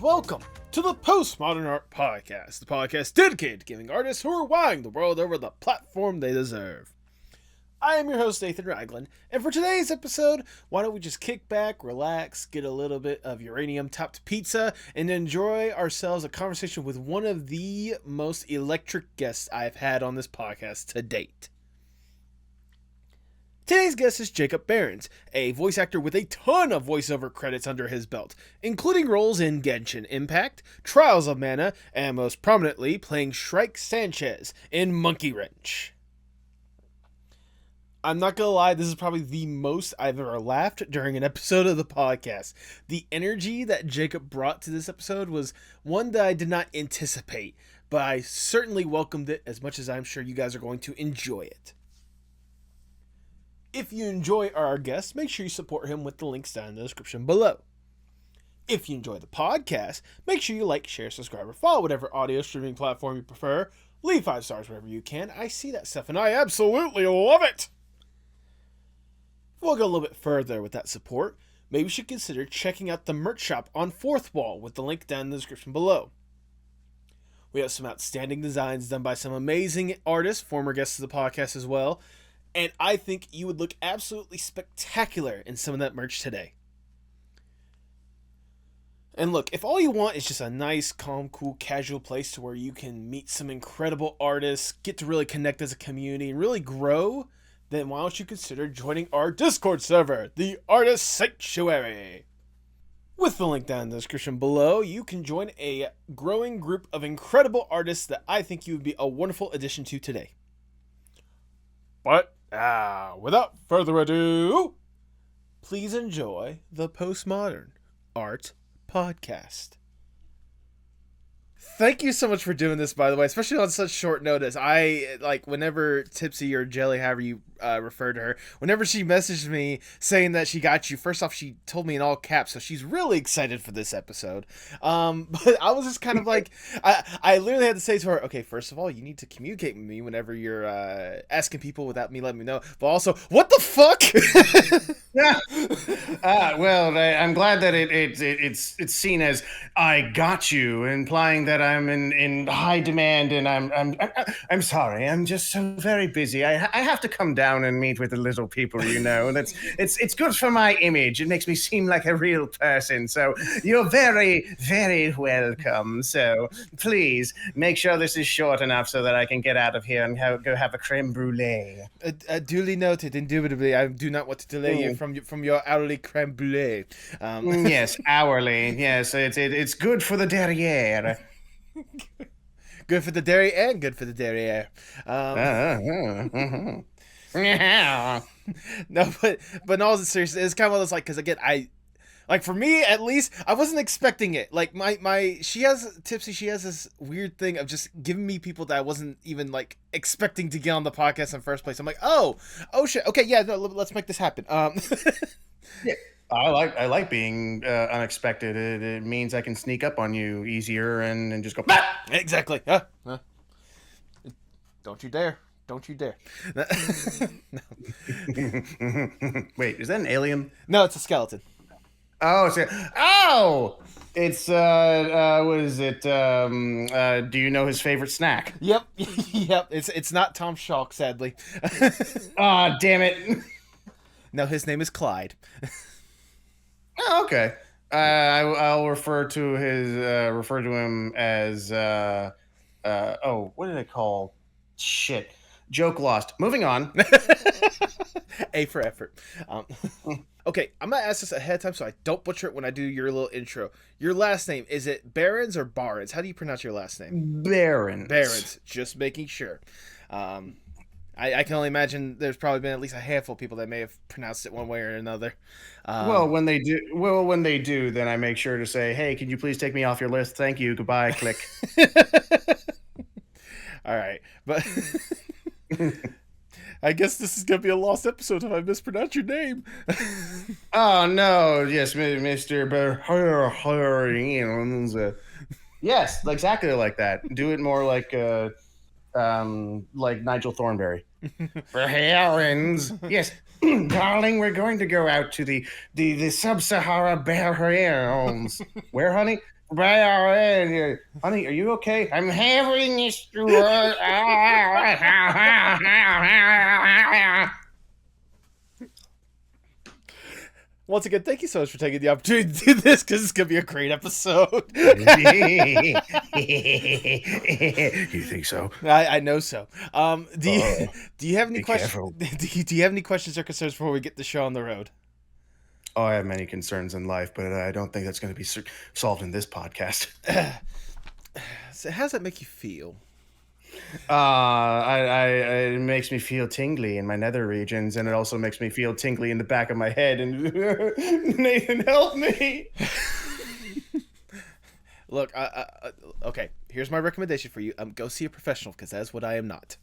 welcome to the Postmodern Art Podcast, the podcast dedicated to giving artists who are wowing the world over the platform they deserve. I am your host, Nathan Ragland, and for today's episode, why don't we just kick back, relax, get a little bit of uranium-topped pizza, and enjoy ourselves a conversation with one of the most electric guests I've had on this podcast to date. Today's guest is Jacob Barrens, a voice actor with a ton of voiceover credits under his belt, including roles in Genshin Impact, Trials of Mana, and most prominently playing Shrike Sanchez in Monkey Wrench. I'm not gonna lie, this is probably the most I've ever laughed during an episode of the podcast. The energy that Jacob brought to this episode was one that I did not anticipate, but I certainly welcomed it as much as I'm sure you guys are going to enjoy it. If you enjoy our guest, make sure you support him with the links down in the description below. If you enjoy the podcast, make sure you like, share, subscribe, or follow whatever audio streaming platform you prefer. Leave 5 stars wherever you can. I see that stuff and I absolutely love it! If we'll go a little bit further with that support, maybe you should consider checking out the merch shop on Fourth Wall with the link down in the description below. We have some outstanding designs done by some amazing artists, former guests of the podcast as well, and I think you would look absolutely spectacular in some of that merch today. And look, if all you want is just a nice, calm, cool, casual place to where you can meet some incredible artists, get to really connect as a community, and really grow, then why don't you consider joining our Discord server, the Artist Sanctuary? With the link down in the description below, you can join a growing group of incredible artists that I think you would be a wonderful addition to today. But, without further ado, please enjoy the Postmodern Art Podcast. Thank you so much for doing this, by the way, especially on such short notice. Whenever Tipsy or Jelly, however you refer to her, whenever she messaged me saying that she got you, first off, she told me in all caps, so she's really excited for this episode. But I was just kind of like, I literally had to say to her, okay, first of all, you need to communicate with me whenever you're asking people without me letting me know. But also, what the fuck? Well, I'm glad that it's seen as I got you, implying that I'm in high demand, and I'm sorry, I'm just so very busy. I have to come down and meet with the little people, you know. That's it's good for my image. It makes me seem like a real person. So you're very, very welcome. So please make sure this is short enough so that I can get out of here and go have a creme brulee. Duly noted. Indubitably, I do not want to delay you from your hourly creme brulee. Yes, hourly. Yes, it's good for the derriere. Good for the dairy and good for the derriere. No, but in all seriousness, it's kind of one of those, like, because again, for me at least, I wasn't expecting it. Like she has this weird thing of just giving me people that I wasn't even like expecting to get on the podcast in the first place. I'm like, oh shit, okay, yeah, no, let's make this happen. Yeah. I like being unexpected. It means I can sneak up on you easier and just go, bah! Exactly. Don't you dare. Don't you dare. No. Wait, is that an alien? No, it's a skeleton. It's what is it? Do you know his favorite snack? Yep. It's not Tom Schalk, sadly. Damn it. No, his name is Clyde. Oh, okay. I'll refer to him as what did I call? Shit. Joke lost. Moving on. A for effort. Okay, I'm gonna ask this ahead of time so I don't butcher it when I do your little intro. Your last name, is it Barrens or Barrens? How do you pronounce your last name? Barrens. Just making sure. I can only imagine there's probably been at least a handful of people that may have pronounced it one way or another. When they do, then I make sure to say, hey, can you please take me off your list? Thank you. Goodbye. Click. All right. But I guess this is going to be a lost episode if I mispronounce your name. Oh, no. Yes, Mr. Barrens. Yes, exactly like that. Do it more like Nigel Thornberry. Barrens. Yes. Darling, we're going to go out to the sub-Sahara Barrens. Where, honey? Honey, are you okay? I'm having this through. Once again, thank you so much for taking the opportunity to do this, because it's going to be a great episode. You think so? I know so. Do you have any Be questions? careful. Do you have any questions or concerns before we get the show on the road? Oh, I have many concerns in life, but I don't think that's going to be solved in this podcast. So how does that make you feel? It makes me feel tingly in my nether regions, and it also makes me feel tingly in the back of my head. And Nathan, help me! Look, okay. Here's my recommendation for you. Go see a professional, because that's what I am not.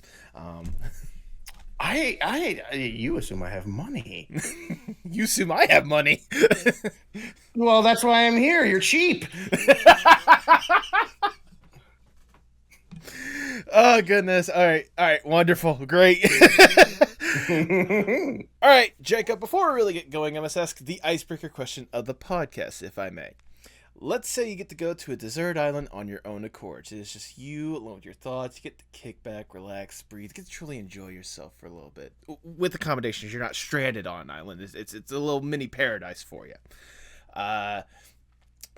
You assume I have money. You assume I have money. Well, that's why I'm here. You're cheap. Oh, goodness. All right. Wonderful. Great. All right, Jacob, before we really get going, I must ask the icebreaker question of the podcast, if I may. Let's say you get to go to a desert island on your own accord. It's just you alone with your thoughts. You get to kick back, relax, breathe, get to truly enjoy yourself for a little bit. With accommodations, you're not stranded on an island. It's a little mini paradise for you. To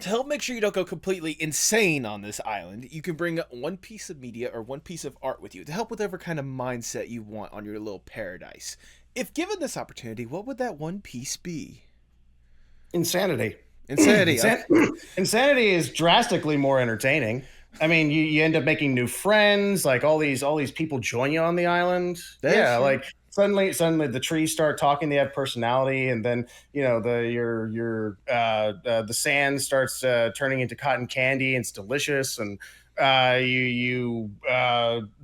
help make sure you don't go completely insane on this island, you can bring one piece of media or one piece of art with you to help with whatever kind of mindset you want on your little paradise. If given this opportunity, what would that one piece be? Insanity. Insanity is drastically more entertaining. I mean, you end up making new friends. Like all these people join you on the island. Yeah, true. Like suddenly the trees start talking. They have personality, and then the sand starts turning into cotton candy, and it's delicious. And the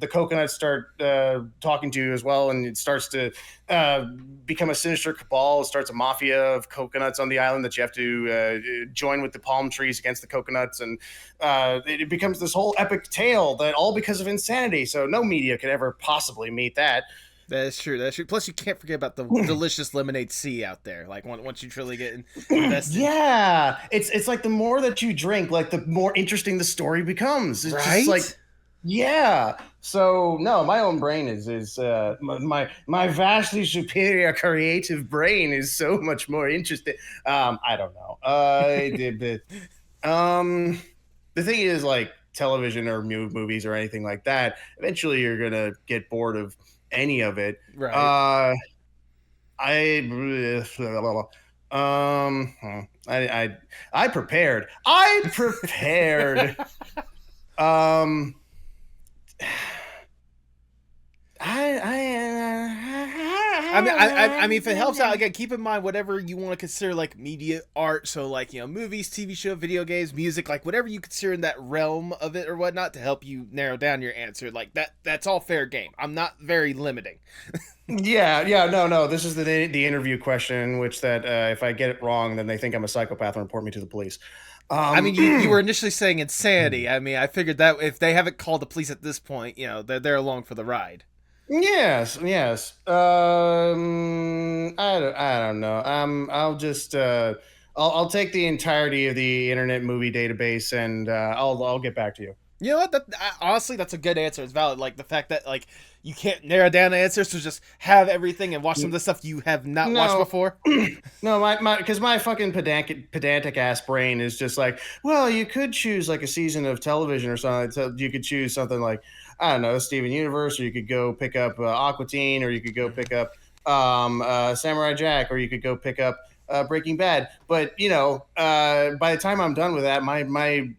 coconuts start talking to you as well, and it starts to become a sinister cabal. It starts a mafia of coconuts on the island that you have to join with the palm trees against the coconuts, and it becomes this whole epic tale that all because of insanity. So no media could ever possibly meet that. That's true. Plus, you can't forget about the delicious lemonade sea out there. Like once you truly get invested. Yeah, it's like the more that you drink, like the more interesting the story becomes. It's right? Just like, yeah. So no, my own brain is my vastly superior creative brain is so much more interesting. I don't know. The thing is, like television or movies or anything like that, eventually you're gonna get bored of any of it. Right. I prepared. I mean, if it helps out, again, keep in mind whatever you want to consider like media art. So, like, movies, TV show, video games, music, like whatever you consider in that realm of it or whatnot to help you narrow down your answer. Like that's all fair game. I'm not very limiting. No. This is the interview question, which that if I get it wrong, then they think I'm a psychopath and report me to the police. I mean, you were initially saying insanity. I mean, I figured that if they haven't called the police at this point, they're along for the ride. Yes. I don't know. I'll just I'll take the entirety of the Internet Movie Database, and I'll get back to you. You know what? Honestly, that's a good answer. It's valid. Like the fact that like you can't narrow down the answers, so just have everything and watch some of the stuff you have not watched before. No, because my fucking pedantic ass brain is just like, well, you could choose like a season of television or something. So you could choose something like, I don't know, Steven Universe, or you could go pick up Aqua Teen, or you could go pick up Samurai Jack, or you could go pick up Breaking Bad. But by the time I'm done with that, my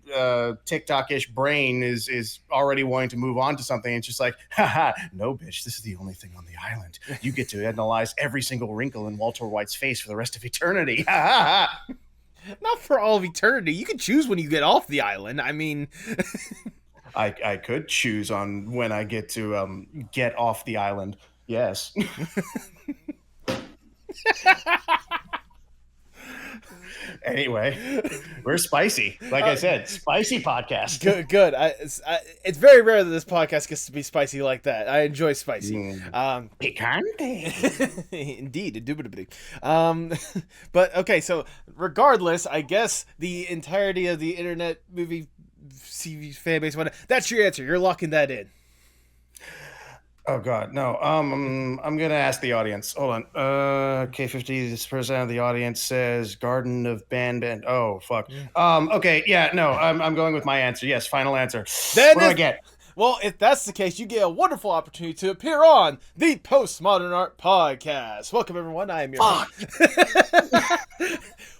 TikTok-ish brain is already wanting to move on to something. It's just like, haha, no, bitch, this is the only thing on the island. You get to analyze every single wrinkle in Walter White's face for the rest of eternity. Not for all of eternity. You can choose when you get off the island. I mean, I could choose on when I get to get off the island. Yes. Anyway, we're spicy. Like I said, spicy podcast. Good. It's very rare that this podcast gets to be spicy like that. I enjoy spicy. Picante. Indeed, indubitably. But okay, so regardless, I guess the entirety of the internet movie CV fan base, that's your answer. You're locking that in. Oh God, no. I'm gonna ask the audience. Hold on. K50. This person of the audience says Garden of Band. Oh fuck. Okay. Yeah. No. I'm going with my answer. Yes. Final answer. What do I get? Well, if that's the case, you get a wonderful opportunity to appear on the Postmodern Art Podcast. Welcome, everyone. I am your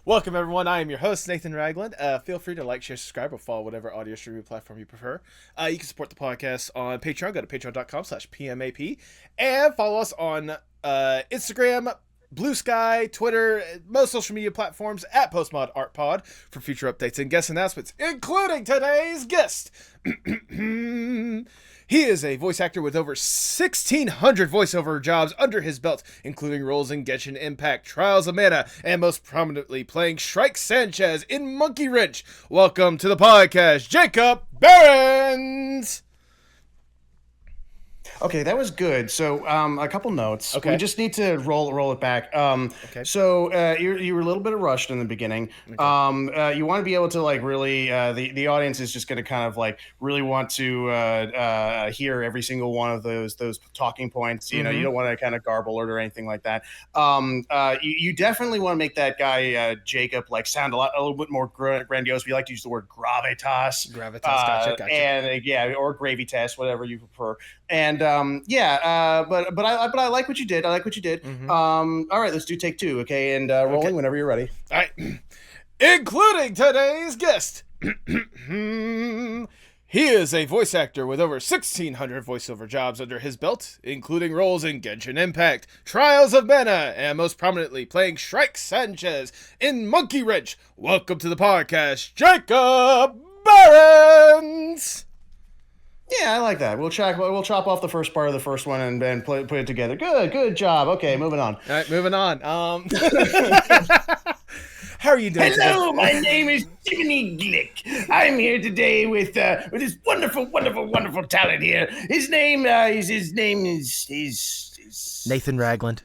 Welcome, everyone. I am your host, Nathan Ragland. Feel free to like, share, subscribe, or follow whatever audio streaming platform you prefer. You can support the podcast on Patreon. Go to patreon.com/PMAP. And follow us on Instagram, Blue Sky, Twitter, most social media platforms at Postmod Art Pod for future updates and guest announcements, including today's guest. He is a voice actor with over 1,600 voiceover jobs under his belt, including roles in Genshin Impact, Trials of Mana, and most prominently playing Shrike Sanchez in Monkey Wrench. Welcome to the podcast, Jacob Barrens! Okay, that was good. So, a couple notes. Okay. We just need to roll it back. Okay. So, you were a little bit rushed in the beginning. Okay. You want to be able to like really, the audience is just going to kind of like really want to hear every single one of those talking points. You know, you don't want to kind of garble it or anything like that. You definitely want to make that guy Jacob like sound a little bit more grandiose. We like to use the word gravitas. Gotcha. And yeah, or gravitas, whatever you prefer. And but I like what you did. All right, let's do take two, okay? And rolling whenever you're ready. All right. Including today's guest. He is a voice actor with over 1,600 voiceover jobs under his belt, including roles in Genshin Impact, Trials of Mana, and most prominently playing Shrike Sanchez in Monkey Wrench. Welcome to the podcast, Jacob Barrens! Yeah, I like that. We'll chop off the first part of the first one and then put it together. Good job. Okay, moving on. All right, moving on. How are you doing Hello, today? My name is Jiminy Glick. I'm here today with this wonderful talent here. His name is Nathan Ragland.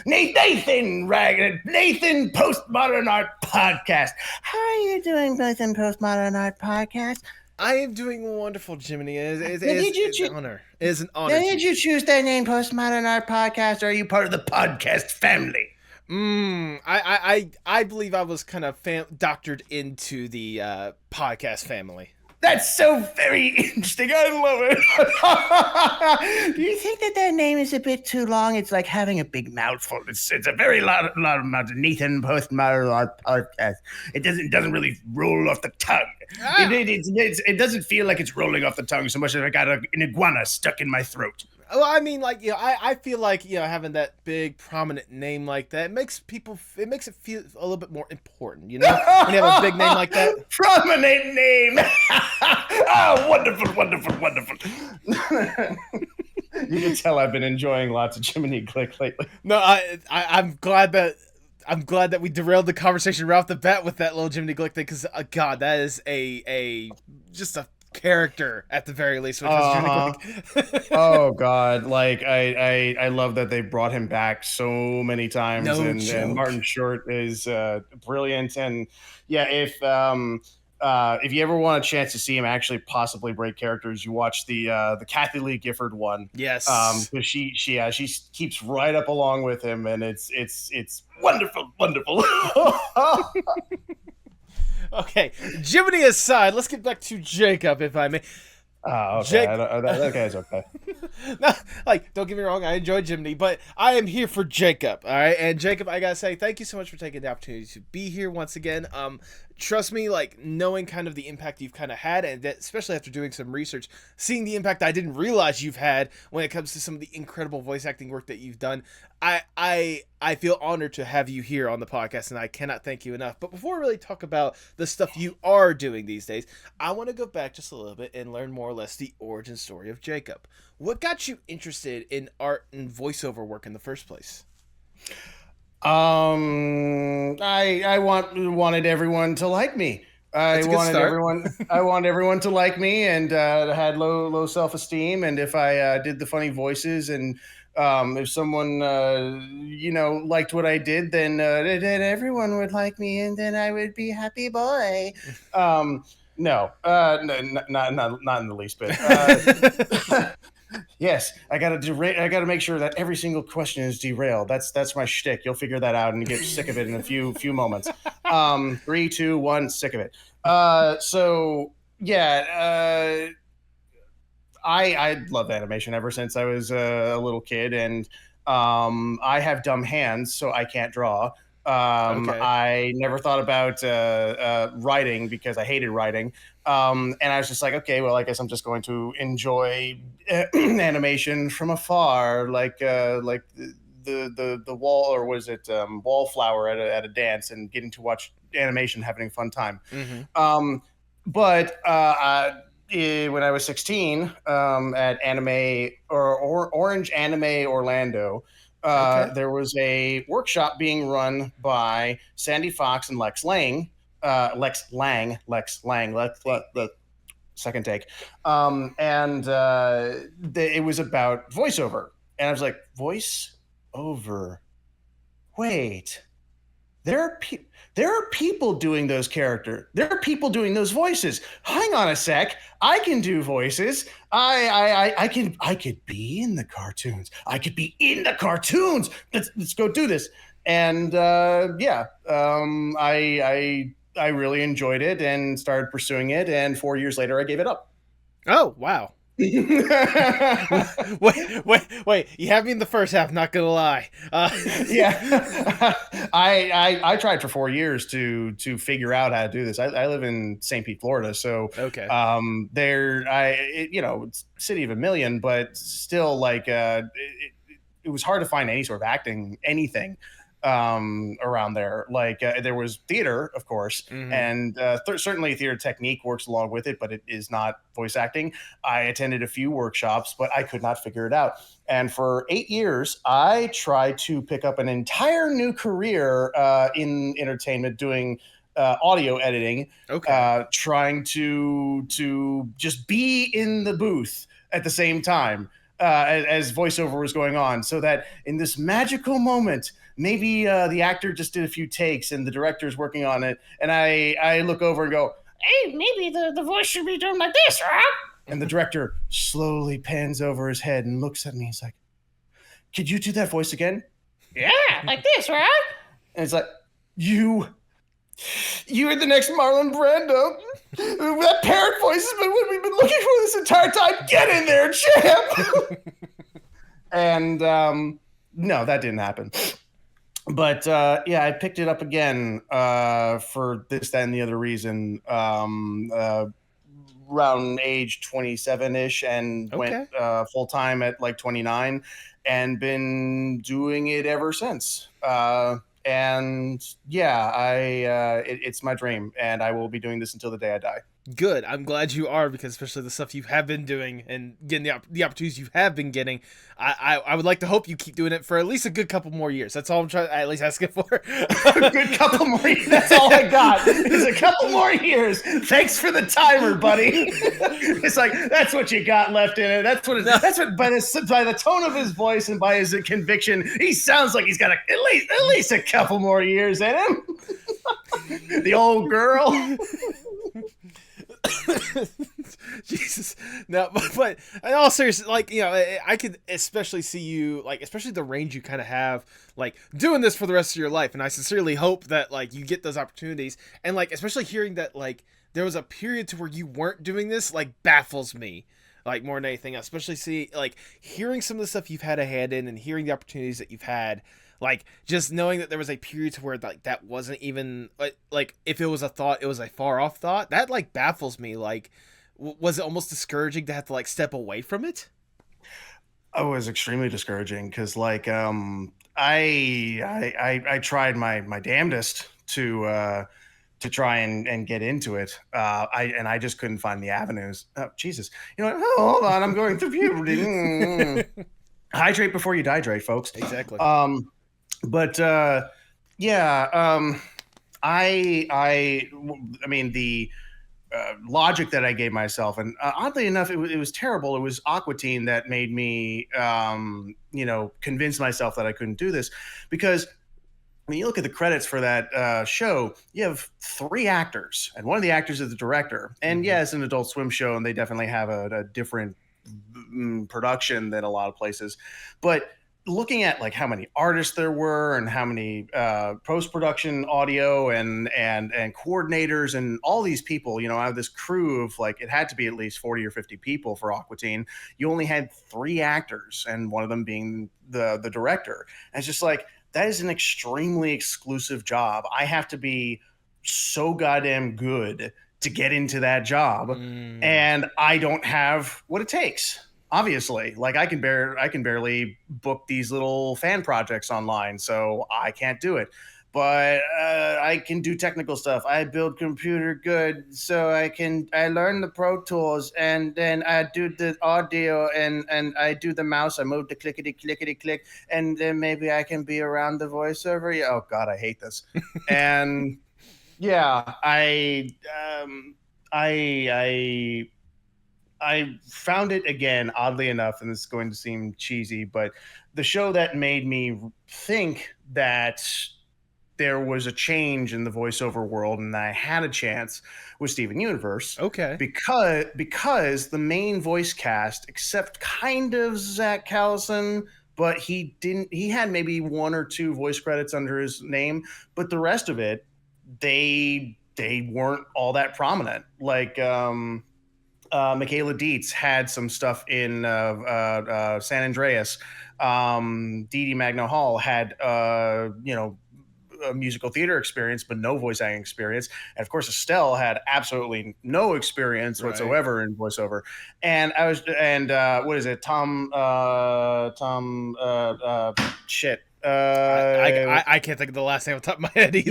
Nathan Ragland. Nathan Postmodern Art Podcast. How are you doing, Nathan Postmodern Art Podcast? I am doing wonderful, Jiminy. It's an honor. It is an honor. Did you choose that name, Postmodern Art Podcast, or are you part of the podcast family? I believe I was kind of doctored into the podcast family. That's so very interesting. I love it. Do you think that name is a bit too long? It's like having a big mouthful. It's a very lot of mouth. Nathan Postmodern Art Podcast. It doesn't really roll off the tongue. It doesn't feel like it's rolling off the tongue so much as I got an iguana stuck in my throat. Well, I mean, like, you know, I feel like, you know, having that big prominent name like that makes it feel a little bit more important, you know, when you have a big name like that. Prominent name. Oh, wonderful. You can tell I've been enjoying lots of Jiminy Glick lately. No, I'm glad that we derailed the conversation right off the bat with that little Jiminy Glick thing, because God, that is just a character at the very least. Oh God, like I love that they brought him back so many times. And Martin Short is brilliant. And yeah, if you ever want a chance to see him actually possibly break characters, you watch the Kathy Lee Gifford one. Yes, because she keeps right up along with him, and it's wonderful. Okay, Jiminy aside, let's get back to Jacob, if I may. Oh, okay. That guy's okay. No, like, don't get me wrong, I enjoy Jiminy, but I am here for Jacob, all right? And Jacob, I gotta say, thank you so much for taking the opportunity to be here once again. Trust me, like, knowing kind of the impact you've kind of had, and that, especially after doing some research, seeing the impact I didn't realize you've had when it comes to some of the incredible voice acting work that you've done, I feel honored to have you here on the podcast, and I cannot thank you enough. But before we really talk about the stuff you are doing these days, I want to go back just a little bit and learn more or less the origin story of Jacob. What got you interested in art and voiceover work in the first place? Wanted everyone to like me. That's a good start. I want everyone to like me, and had low self esteem. And if I did the funny voices, and if someone liked what I did, then everyone would like me, and then I would be happy boy. No, not in the least bit. Yes, I gotta I gotta make sure that every single question is derailed. That's my shtick. You'll figure that out and get sick of it in a few moments. 3, 2, 1, sick of it. So yeah, I love animation ever since I was a little kid, and I have dumb hands, so I can't draw. Okay. I never thought about writing because I hated writing. And I was just like, okay, well, I guess I'm just going to enjoy animation from afar, like the wall, or was it wallflower at a dance, and getting to watch animation, having a fun time. Hmm. But when I was 16, at Anime or Orange Anime Orlando, Okay. there was a workshop being run by Sandy Fox and Lex Lang. Let second take. And it was about voiceover, and I was like, voice over. Wait, there are there are people doing those characters. There are people doing those voices. Hang on a sec. I can do voices. I could be in the cartoons. I could be in the cartoons. Let's go do this. And I really enjoyed it and started pursuing it. And 4 years later, I gave it up. Oh, wow. Wait! You have me in the first half. Not gonna lie. Yeah, I tried for 4 years to figure out how to do this. I live in St. Pete, Florida, so Okay. it's a city of a million, but still, like, it was hard to find any sort of acting anything around there. Like, there was theater, of course, Hmm. and certainly theater technique works along with it, but it is not voice acting. I attended a few workshops, but I could not figure it out. And for 8 years, I tried to pick up an entire new career in entertainment, doing audio editing, Okay. trying to just be in the booth at the same time as voiceover was going on, so that in this magical moment, maybe the actor just did a few takes and the director's working on it, and I look over and go, hey, maybe the voice should be done like this, right? And the director slowly pans over his head and looks at me. He's like, could you do that voice again? Yeah, like this, right? And it's like, you're the next Marlon Brando. That parrot voice has been what we've been looking for this entire time. Get in there, champ. And no, that didn't happen. But yeah, I picked it up again for this, that, and the other reason. Around age 27-ish, and went Okay. full time at like 29, and been doing it ever since. And yeah, it's my dream, and I will be doing this until the day I die. Good. I'm glad you are, because especially the stuff you have been doing and getting the opportunities you have been getting, I would like to hope you keep doing it for at least a good couple more years. That's all I'm trying. At least asking for. A good couple more years. That's all I got. Is a couple more years. Thanks for the timer, buddy. It's like, that's what you got left in it. That's what. That's what. By the tone of his voice and by his conviction, he sounds like he's got at least a couple more years in him. The old girl. Jesus. No, but in all seriousness, like, I could especially see you, like, especially the range you kind of have, like, doing this for the rest of your life. And I sincerely hope that, like, you get those opportunities. And, like, especially hearing that, like, there was a period to where you weren't doing this, like, baffles me, like, more than anything else. Especially hearing some of the stuff you've had a hand in, and hearing the opportunities that you've had, like, just knowing that there was a period to where, like, that wasn't even like if it was a thought, it was a far off thought. That, like, baffles me. Like, was it almost discouraging to have to, like, step away from it? Oh, it was extremely discouraging because, like, I tried my damnedest to try and get into it. I just couldn't find the avenues. Oh, Jesus. Hold on, I'm going through puberty. Hydrate before you dihydrate, folks. Exactly. But yeah, I mean the logic that I gave myself, and oddly enough, it was terrible. It was Aquatine that made me, convince myself that I couldn't do this, because when you look at the credits for that show, you have three actors, and one of the actors is the director. And yeah, it's an Adult Swim show, and they definitely have a different production than a lot of places. But looking at like how many artists there were and how many post production audio and coordinators and all these people, I have this crew of like, it had to be at least 40 or 50 people for Aquatine. You only had three actors, and one of them being the director. And it's just like, that is an extremely exclusive job. I have to be so goddamn good to get into that job, and I don't have what it takes. Obviously, like I can barely book these little fan projects online, so I can't do it. But I can do technical stuff. I build computer good, so I learn the Pro Tools, and then I do the audio, and I do the mouse. I move the clickety clickety click, and then maybe I can be around the voiceover. Yeah, oh God, I hate this. And yeah, I I found it again, oddly enough, and this is going to seem cheesy, but the show that made me think that there was a change in the voiceover world and I had a chance was Steven Universe. Okay. Because the main voice cast, except kind of Zach Callison, but he had maybe one or two voice credits under his name, but the rest of it, they weren't all that prominent. Like Michaela Dietz had some stuff in San Andreas. Dee Dee Magno Hall had a musical theater experience, but no voice acting experience. And of course, Estelle had absolutely no experience whatsoever in voiceover. And what is it? Shit. I can't think of the last name off the top of my head either.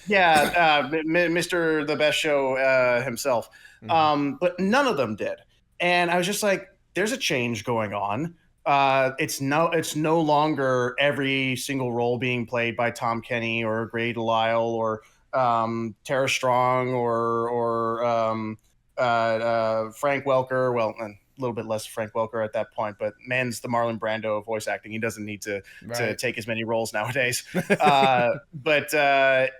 Yeah, So. Mr. The Best Show himself. But none of them did. And I was just like, there's a change going on. It's no longer every single role being played by Tom Kenny or Grady Delisle or Tara Strong or Frank Welker. Well, a little bit less Frank Welker at that point, but man's the Marlon Brando of voice acting. He doesn't need to take as many roles nowadays. But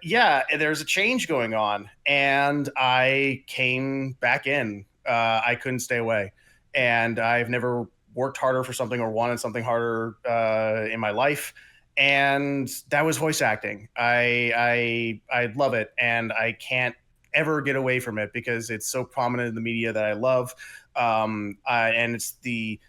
yeah, there's a change going on, and I came back in. I couldn't stay away, and I've never worked harder for something or wanted something harder in my life. And that was voice acting. I love it, and I can't ever get away from it because it's so prominent in the media that I love. And it's the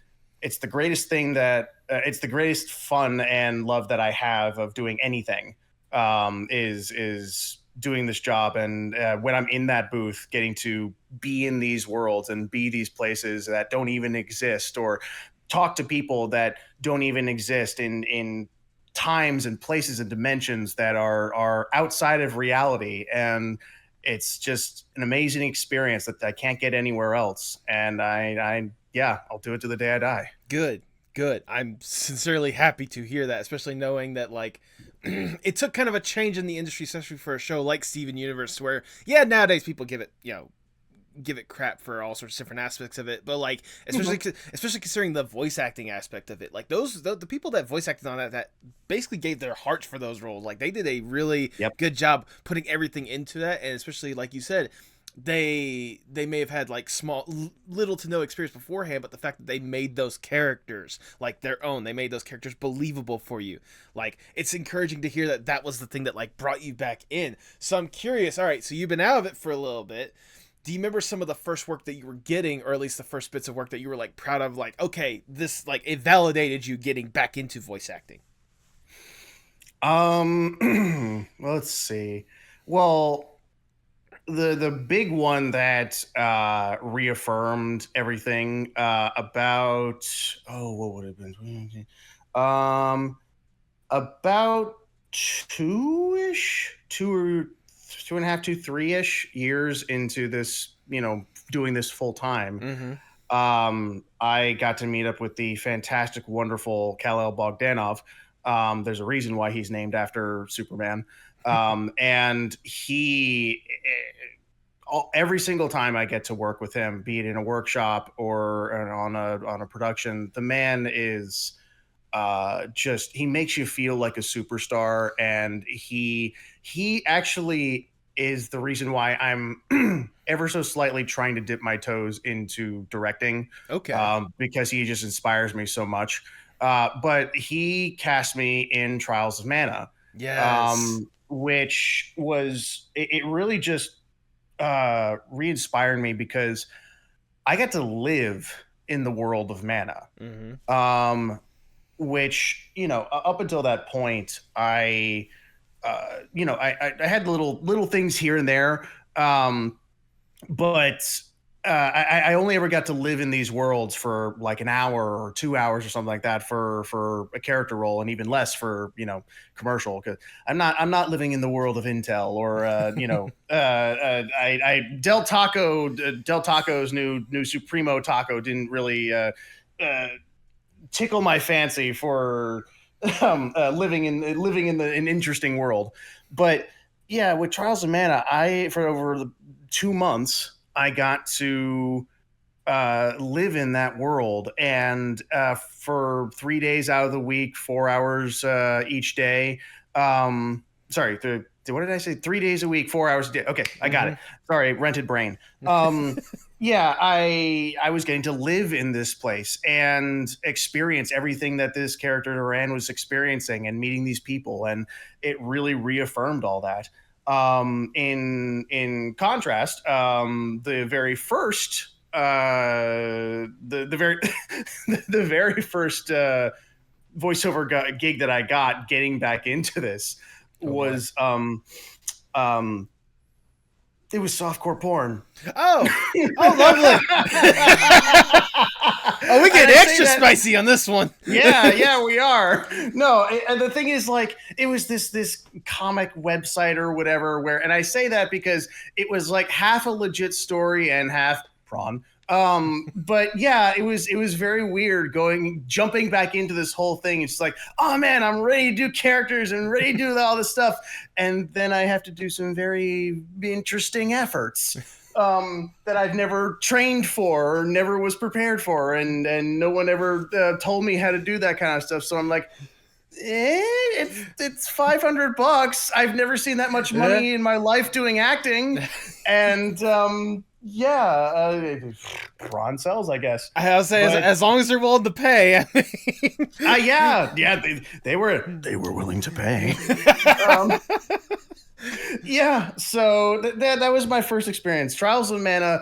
greatest thing that it's the greatest fun and love that I have of doing anything. Is doing this job, and when I'm in that booth, getting to be in these worlds and be these places that don't even exist, or talk to people that don't even exist in times and places and dimensions that are outside of reality. And it's just an amazing experience that I can't get anywhere else. And yeah, I'll do it to the day I die. Good. I'm sincerely happy to hear that, especially knowing that like it took kind of a change in the industry, especially for a show like Steven Universe, where nowadays people give it crap for all sorts of different aspects of it, but like especially considering the voice acting aspect of it, like the people that voice acted on that basically gave their hearts for those roles. Like they did a really good job putting everything into that, and especially like you said, they may have had like little to no experience beforehand, but the fact that they made those characters like their own, they made those characters believable for you. Like it's encouraging to hear that was the thing that like brought you back in. So I'm curious, all right, so you've been out of it for a little bit. Do you remember some of the first work that you were getting, or at least the first bits of work that you were like proud of, like, okay, this like it validated you getting back into voice acting? Well, let's see. Well, the big one that reaffirmed everything about what would it have been? About two and a half to 3-ish years into this, doing this full time. I got to meet up with the fantastic, wonderful Kal-El Bogdanov, There's a reason why he's named after Superman. And every single time I get to work with him, be it in a workshop or on a production, the man is just, he makes you feel like a superstar, and he actually is the reason why I'm ever so slightly trying to dip my toes into directing. Okay. Because he just inspires me so much. But he cast me in Trials of Mana, Yes. which was, it really just re-inspired me because I got to live in the world of Mana. Mm-hmm. Which, up until that point, I had little things here and there, but I only ever got to live in these worlds for like an hour or 2 hours or something like that for a character role, and even less for commercial, because I'm not living in the world of Intel or Del Taco's new Supremo taco didn't really tickle my fancy for living in an interesting world. But yeah, with Trials of Mana, for over 2 months I got to live in that world, and for 3 days out of the week, 4 hours each day. Sorry, what did I say? 3 days a week, 4 hours a day. Okay, I got it. Sorry, rented brain. Yeah, I was getting to live in this place and experience everything that this character Duran was experiencing, and meeting these people, and it really reaffirmed all that. In contrast, the very first the very the very first voiceover gig that I got getting back into this was it was softcore porn. Oh, lovely. Oh, we get extra spicy on this one. Yeah, we are. No, and the thing is, like, it was this comic website or whatever and I say that because it was like half a legit story and half prawn. But yeah, it was very weird jumping back into this whole thing. It's like, oh man, I'm ready to do characters and ready to do all this stuff, and then I have to do some very interesting efforts that I've never trained for or never was prepared for, and no one ever told me how to do that kind of stuff. So I'm like, it's $500. I've never seen that much money in my life doing acting, and prawn sells, I guess. I'll say, as long as they're willing to pay. I mean. Yeah, they were willing to pay. Yeah, so that was my first experience. Trials of Mana,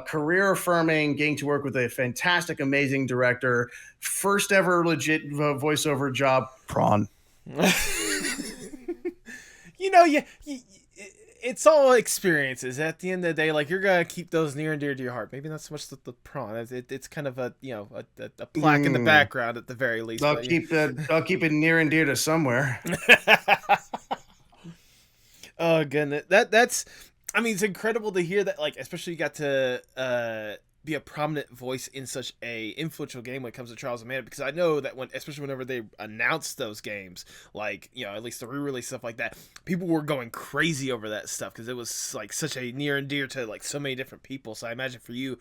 career affirming, getting to work with a fantastic, amazing director, first ever legit voiceover job. Prawn. It's all experiences. At the end of the day, like, you're gonna keep those near and dear to your heart. Maybe not so much the prawn. It's kind of a plaque in the background at the very least. I'll keep it near and dear to somewhere. Oh goodness, that's. I mean, it's incredible to hear that. Like, especially you got to be a prominent voice in such a influential game when it comes to Trials of Mana, because I know that especially whenever they announced those games, like, at least the re-release, stuff like that, people were going crazy over that stuff because it was like such a near and dear to like so many different people. So I imagine for you,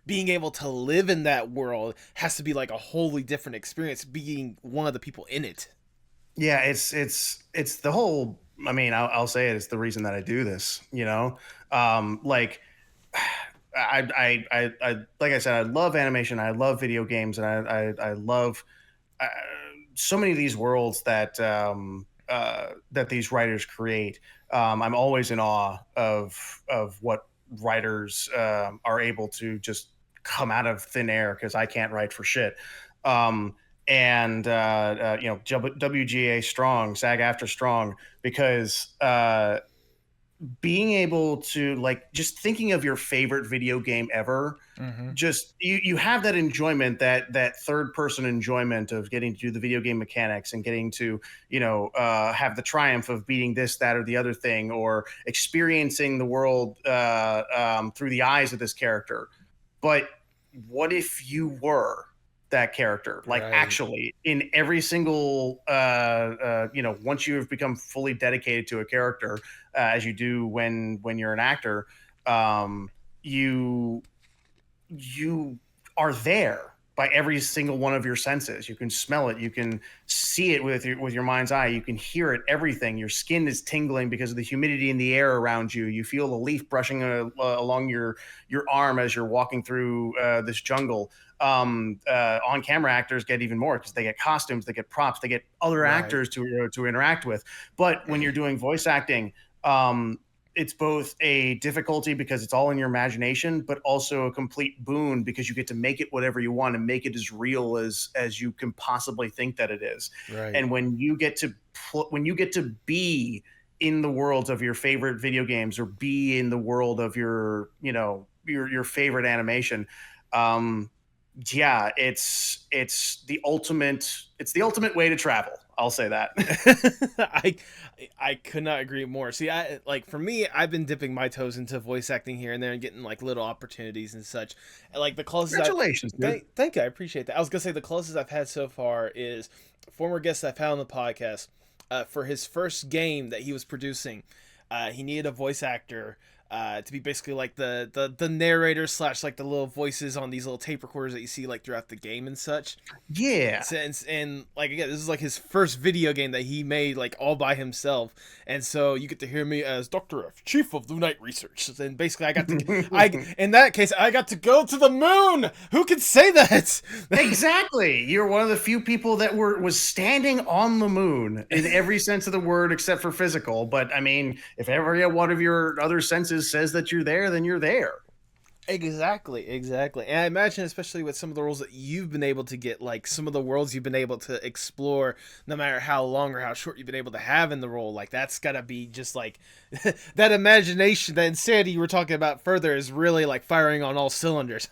being able to live in that world has to be like a wholly different experience, being one of the people in it. Yeah, it's the whole. I mean, I'll say it. It's the reason that I do this. Like. I like I said, I love animation, I love video games, and I love so many of these worlds that that these writers create. I'm always in awe of what writers are able to just come out of thin air, because I can't write for shit. And WGA strong, SAG-AFTRA strong, because being able to, like, just thinking of your favorite video game ever, just you have that enjoyment, that third person enjoyment of getting to do the video game mechanics and getting to have the triumph of beating this, that, or the other thing, or experiencing the world through the eyes of this character. But what if you were that character, like Right. actually in every single once you have become fully dedicated to a character, as you do when you're an actor, you you are there by every single one of your senses. You can smell it, you can see it with your mind's eye, you can hear it, everything. Your skin is tingling because of the humidity in the air around you. You feel the leaf brushing along your arm as you're walking through this jungle. On camera actors get even more because they get costumes, they get props, they get other actors to interact with. But when you're doing voice acting, it's both a difficulty because it's all in your imagination, but also a complete boon because you get to make it whatever you want and make it as real as you can possibly think that it is. Right. And when you get to be in the worlds of your favorite video games or be in the world of your favorite animation, yeah, it's the ultimate way to travel. I'll say that. I could not agree more. See, for me, I've been dipping my toes into voice acting here and there and getting like little opportunities and such. And, like the closest Congratulations, dude. Thank you, I appreciate that. I was gonna say the closest I've had so far is a former guest I've had on the podcast. For his first game that he was producing, he needed a voice actor to be basically like the narrator / like the little voices on these little tape recorders that you see like throughout the game and such. Yeah. And like again, this is like his first video game that he made like all by himself, and so you get to hear me as Dr. F, Chief of the Night Research. And basically, in that case, I got to go to the moon. Who can say that? Exactly. You're one of the few people that was standing on the moon in every sense of the word except for physical. But I mean, if every one of your other senses says that you're there, then you're there. Exactly. And I imagine, especially with some of the roles that you've been able to get, like some of the worlds you've been able to explore, no matter how long or how short you've been able to have in the role, like that's gotta be just like that imagination, that insanity you were talking about further is really like firing on all cylinders.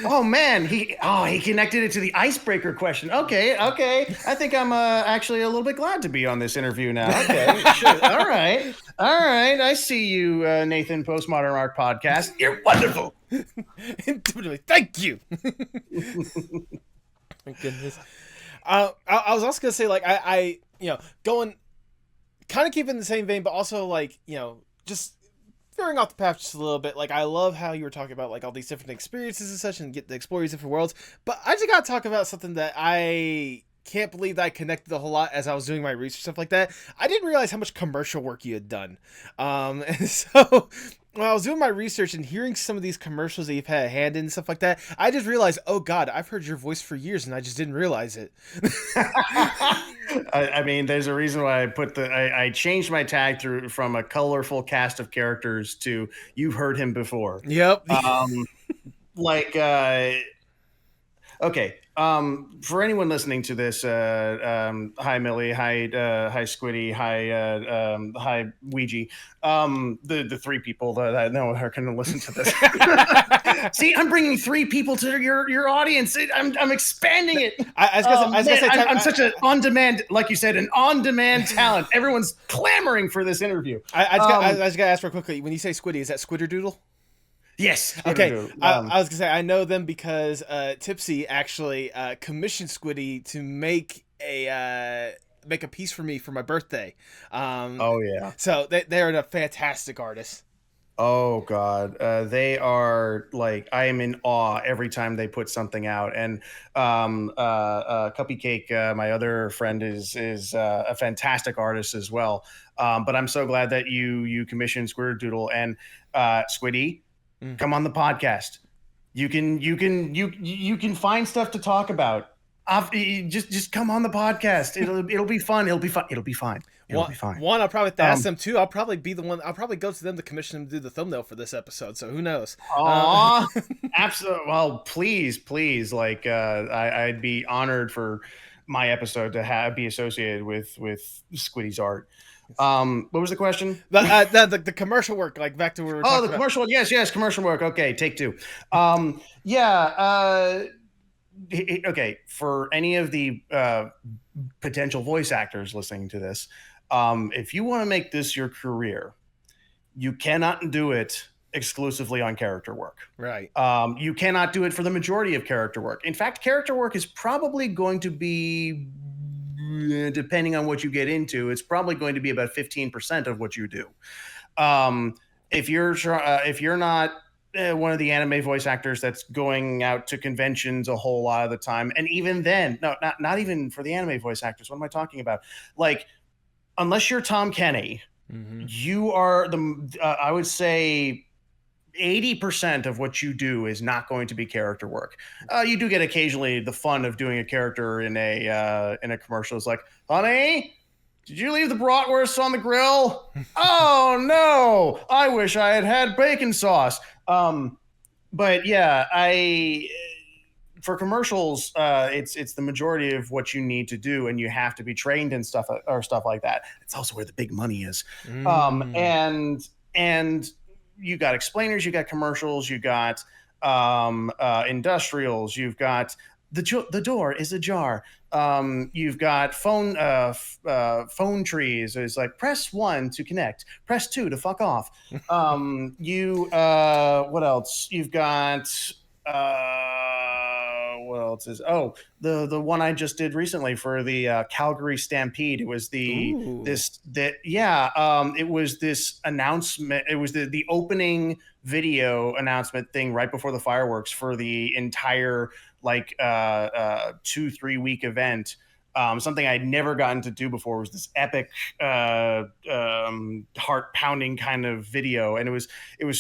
Oh man, he connected it to the icebreaker question. Okay. I think I'm actually a little bit glad to be on this interview now. Okay, sure. All right. I see you, Nathan, Postmodern Art Podcast. You're wonderful. Thank you. My goodness. I was also gonna say, like, I going kind of keeping the same vein, but also like just veering off the path just a little bit. Like, I love how you were talking about like all these different experiences and such, and get to explore these different worlds. But I just gotta talk about something that I can't believe that I connected a whole lot as I was doing my research, stuff like that. I didn't realize how much commercial work you had done. And so when I was doing my research and hearing some of these commercials that you've had a hand in and stuff like that, I just realized, oh God, I've heard your voice for years and I just didn't realize it. I mean, there's a reason why I changed my tag from a colorful cast of characters to you've heard him before. Yep. Okay. For anyone listening to this, hi Millie, hi Squiddy, hi Ouija. The three people that I know are going to listen to this. See, I'm bringing three people to your audience. I'm expanding it. I'm such an on-demand, like you said, an on-demand talent. Everyone's clamoring for this interview. I just got to ask real quickly. When you say Squiddy, is that Squidderdoodle? Yes. Okay. I was gonna say I know them because Tipsy actually commissioned Squiddy to make a piece for me for my birthday. Oh yeah. So they're a fantastic artist. Oh God, they are like, I am in awe every time they put something out. And Cupcake, my other friend, is a fantastic artist as well. But I'm so glad that you commissioned Squidderdoodle and Squiddy. Come on the podcast. You can find stuff to talk about. Just come on the podcast. It'll be fun. It'll be fine. It'll be fine. One, I'll probably have to ask them. Two, I'll probably be the one. I'll probably go to them to commission them to do the thumbnail for this episode. So who knows? Aw, absolutely. Well, please. Like, I'd be honored for my episode to be associated with Squiddy's art. What was the question? The commercial work, like back to where we were talking commercial. about. Yes, commercial work. Okay, take two. Okay, for any of the potential voice actors listening to this, if you want to make this your career, you cannot do it exclusively on character work. Right. You cannot do it for the majority of character work. In fact, character work is probably going to be, depending on what you get into, it's probably going to be about 15% of what you do. If you're not one of the anime voice actors that's going out to conventions a whole lot of the time, and even then, no, not even for the anime voice actors. What am I talking about? Like, unless you're Tom Kenny, you are I would say 80% of what you do is not going to be character work. You do get occasionally the fun of doing a character in a commercial. It's like, honey, did you leave the bratwurst on the grill? Oh no, I wish I had had bacon sauce. But yeah, for commercials, it's the majority of what you need to do, and you have to be trained in stuff like that. It's also where the big money is. And you got explainers, you got commercials, you got industrials, you've got the door is ajar. You've got phone trees. It's like press 1 to connect, press 2 to fuck off. What else? You've got what else is the one I just did recently for the Calgary Stampede. It was it was this announcement. It was the opening video announcement thing right before the fireworks for the entire 2-3 week event. Something I'd never gotten to do before was this epic, heart-pounding kind of video, and it was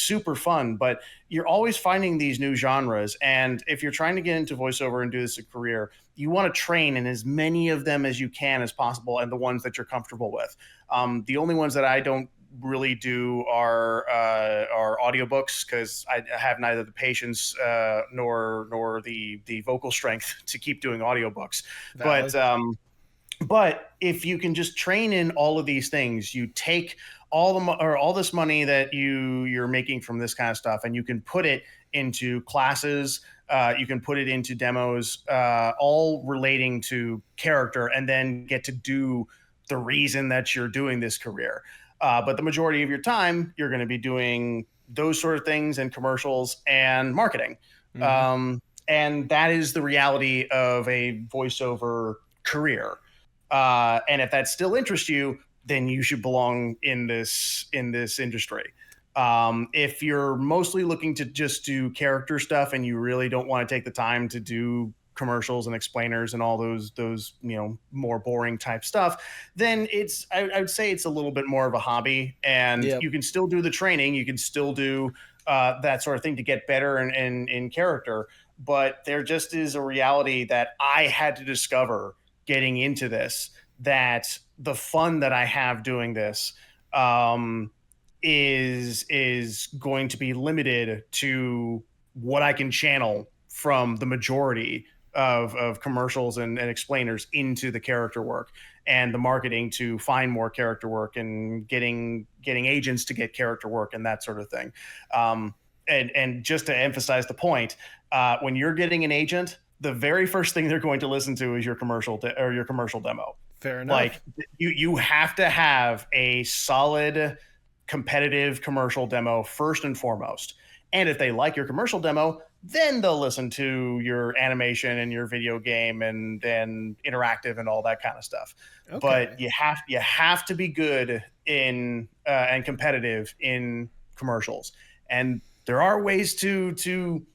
super fun. But you're always finding these new genres, and if you're trying to get into voiceover and do this as a career, you want to train in as many of them as you can as possible, and the ones that you're comfortable with. The only ones that I don't really do are audiobooks, because I have neither the patience nor the vocal strength to keep doing audiobooks. Valid. But if you can just train in all of these things, you take all this money that you're making from this kind of stuff, and you can put it into classes. You can put it into demos, all relating to character, and then get to do the reason that you're doing this career. But the majority of your time, you're going to be doing those sort of things and commercials and marketing. And that is the reality of a voiceover career. And if that still interests you, then you should belong in this industry. If you're mostly looking to just do character stuff and you really don't want to take the time to do commercials and explainers and all those more boring type stuff, then I would say it's a little bit more of a hobby, and you can still do the training, you can still do that sort of thing to get better in character. But there just is a reality that I had to discover getting into this, that the fun that I have doing this is going to be limited to what I can channel from the majority of commercials and explainers into the character work and the marketing to find more character work and getting agents to get character work and that sort of thing. And just to emphasize the point, when you're getting an agent, the very first thing they're going to listen to is your commercial or your commercial demo. Fair enough. Like you have to have a solid competitive commercial demo first and foremost. And if they like your commercial demo, then they'll listen to your animation and your video game and interactive and all that kind of stuff. Okay. But you have to be good in and competitive in commercials. And there are ways to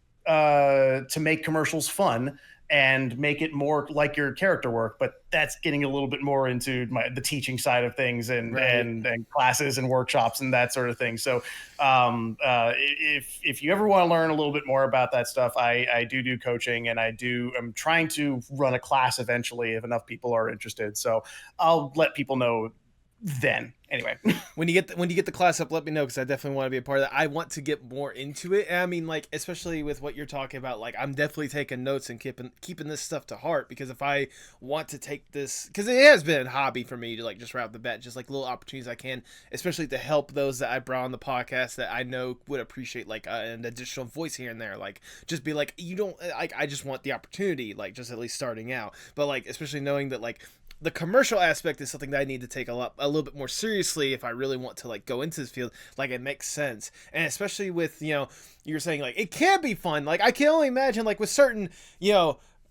make commercials fun and make it more like your character work, but that's getting a little bit more into the teaching side of things and classes and workshops and that sort of thing. So if you ever want to learn a little bit more about that stuff, I do coaching, and I'm trying to run a class eventually if enough people are interested. So I'll let people know then. Anyway, when you get the class up, let me know, because I definitely want to be a part of that. I want to get more into it. And I mean, like, especially with what you're talking about, like, I'm definitely taking notes and keeping this stuff to heart, because if I want to take this, because it has been a hobby for me to, like, just right off the bat, just like little opportunities I can, especially to help those that I brought on the podcast that I know would appreciate, like, an additional voice here and there, like, just be like, you don't, like, I just want the opportunity, like, just at least starting out. But, like, especially knowing that, like, the commercial aspect is something that I need to take a little bit more seriously if I really want to like go into this field. Like it makes sense, and especially with you're saying like it can be fun. Like I can only imagine like with certain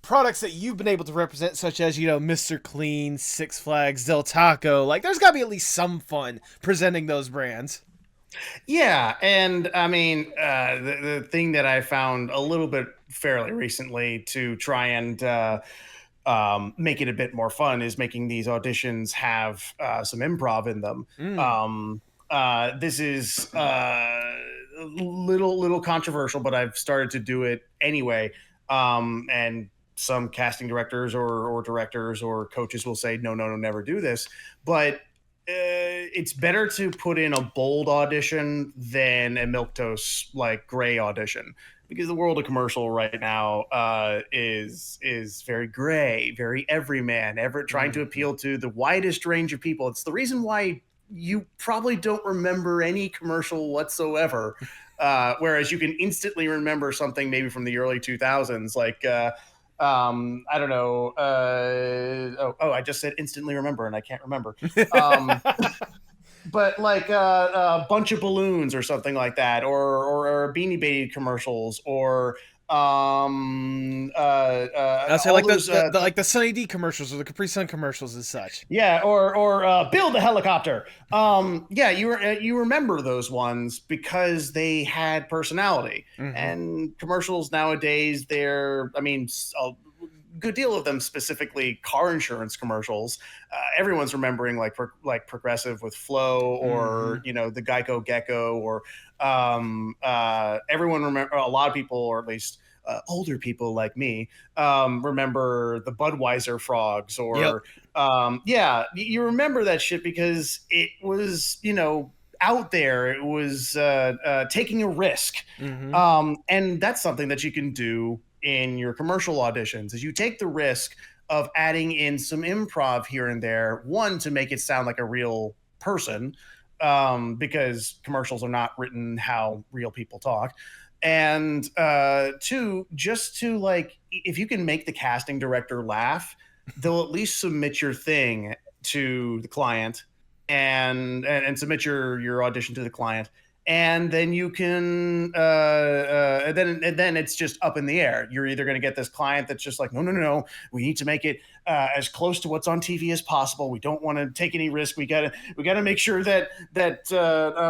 products that you've been able to represent, such as Mr. Clean, Six Flags, Del Taco. Like there's got to be at least some fun presenting those brands. Yeah, and I mean, the thing that I found a little bit fairly recently to try and make it a bit more fun is making these auditions have some improv in them. Mm. This is little controversial, but I've started to do it anyway. And some casting directors or directors or coaches will say, no, no, no, never do this. But it's better to put in a bold audition than a milquetoast like gray audition, because the world of commercial right now is very gray, very everyman, trying to appeal to the widest range of people. It's the reason why you probably don't remember any commercial whatsoever, whereas you can instantly remember something maybe from the early 2000s, like I don't know. I just said instantly remember, and I can't remember. But like a bunch of balloons or something like that, or Beanie Baby commercials, or I'll say like those, like the Sunny D commercials or the Capri Sun commercials and such. Yeah, or build a helicopter. Yeah, you remember those ones because they had personality. Mm-hmm. And commercials nowadays, I mean, a good deal of them, specifically car insurance commercials. Everyone's remembering like Progressive with Flo, or the Geico Gecko, or everyone remember. A lot of people, or at least older people like me, remember the Budweiser frogs, or yeah, you remember that shit because it was out there. It was taking a risk, and that's something that you can do in your commercial auditions, is you take the risk of adding in some improv here and there, one, to make it sound like a real person, because commercials are not written how real people talk, and two, just to like, if you can make the casting director laugh, they'll at least submit your thing to the client, and submit your audition to the client, and then you can then it's just up in the air. You're either going to get this client that's just like, no, no, no, no, we need to make it as close to what's on TV as possible. We don't want to take any risk. We gotta make sure that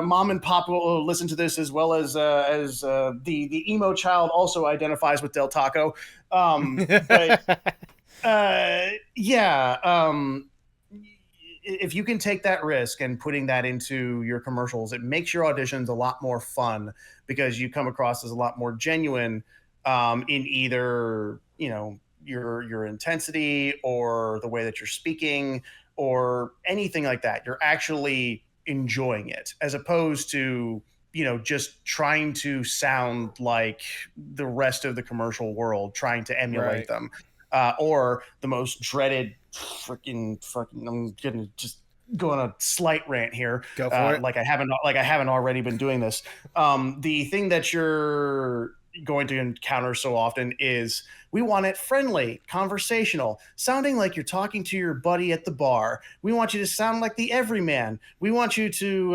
mom and pop will listen to this, as well as the emo child also identifies with Del Taco. But yeah. If you can take that risk and putting that into your commercials, it makes your auditions a lot more fun, because you come across as a lot more genuine in either your intensity, or the way that you're speaking, or anything like that. You're actually enjoying it, as opposed to just trying to sound like the rest of the commercial world, trying to emulate them. Or the most dreaded freaking I'm gonna just go on a slight rant here. Go for it. Like I haven't already been doing this. The thing that you're going to encounter so often is, we want it friendly, conversational, sounding like you're talking to your buddy at the bar. We want you to sound like the everyman. We want you to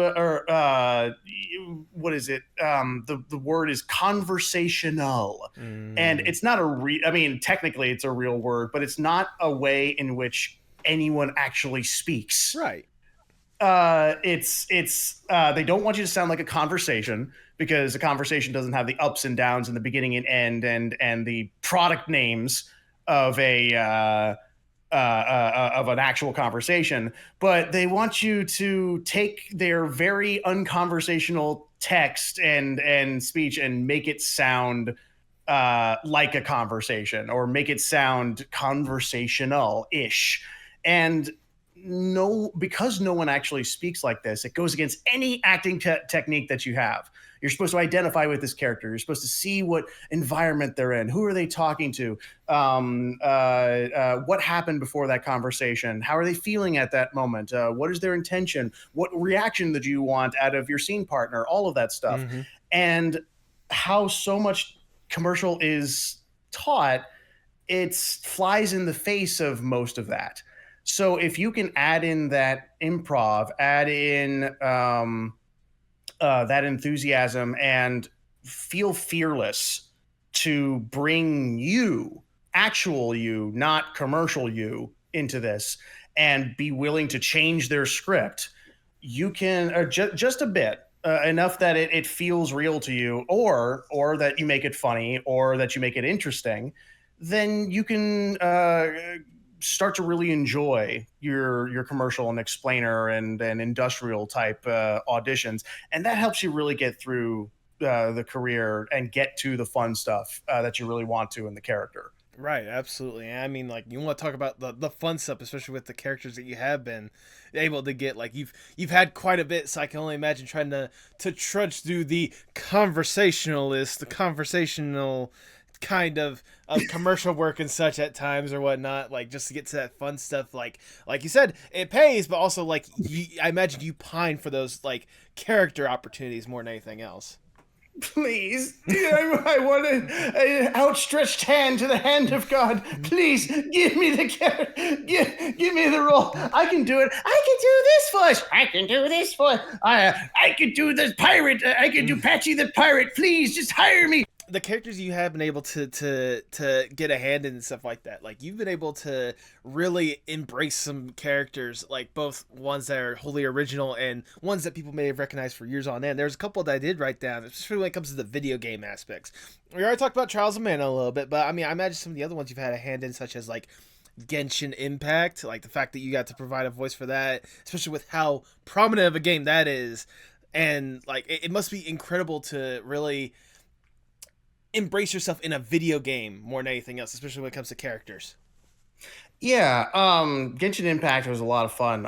what is it? The word is conversational. And it's not I mean, technically it's a real word, but it's not a way in which anyone actually speaks. Right. It's they don't want you to sound like a conversation, because a conversation doesn't have the ups and downs in the beginning and end, and the product names of an actual conversation. But they want you to take their very unconversational text and speech and make it sound like a conversation, or make it sound conversational-ish. And because no one actually speaks like this, it goes against any acting technique that you have. You're supposed to identify with this character. You're supposed to see what environment they're in. Who are they talking to? What happened before that conversation? How are they feeling at that moment? What is their intention? What reaction did you want out of your scene partner? All of that stuff. And how so much commercial is taught, it flies in the face of most of that. So if you can add in that improv, add in that enthusiasm, and feel fearless to bring you, actual you, not commercial you, into this, and be willing to change their script, you can, or just a bit, enough that it feels real to you, or that you make it funny, or that you make it interesting, then you can start to really enjoy your commercial and explainer and industrial type auditions, and that helps you really get through the career and get to the fun stuff that you really want to in the character. Right, absolutely. And I mean, like, you want to talk about the fun stuff, especially with the characters that you have been able to get. Like, you've had quite a bit, so I can only imagine trying to trudge through the conversationalist, the conversational kind of commercial work and such at times or whatnot, like just to get to that fun stuff. Like you said, it pays, but also like I imagine you pine for those like character opportunities more than anything else. Please, I want an outstretched hand to the hand of God. Please give me the give me the role. I can do it. I can do this voice. I can do this voice. I can do the pirate. I can do Patchy the pirate. Please, just hire me. The characters you have been able to get a hand in and stuff like that, like you've been able to really embrace some characters, like both ones that are wholly original and ones that people may have recognized for years on end. There's a couple that I did write down, especially when it comes to the video game aspects. We already talked about Trials of Mana a little bit, but I mean, I imagine some of the other ones you've had a hand in, such as like Genshin Impact, like the fact that you got to provide a voice for that, especially with how prominent of a game that is. And like it must be incredible to really embrace yourself in a video game more than anything else, especially when it comes to characters. Yeah, Genshin Impact was a lot of fun.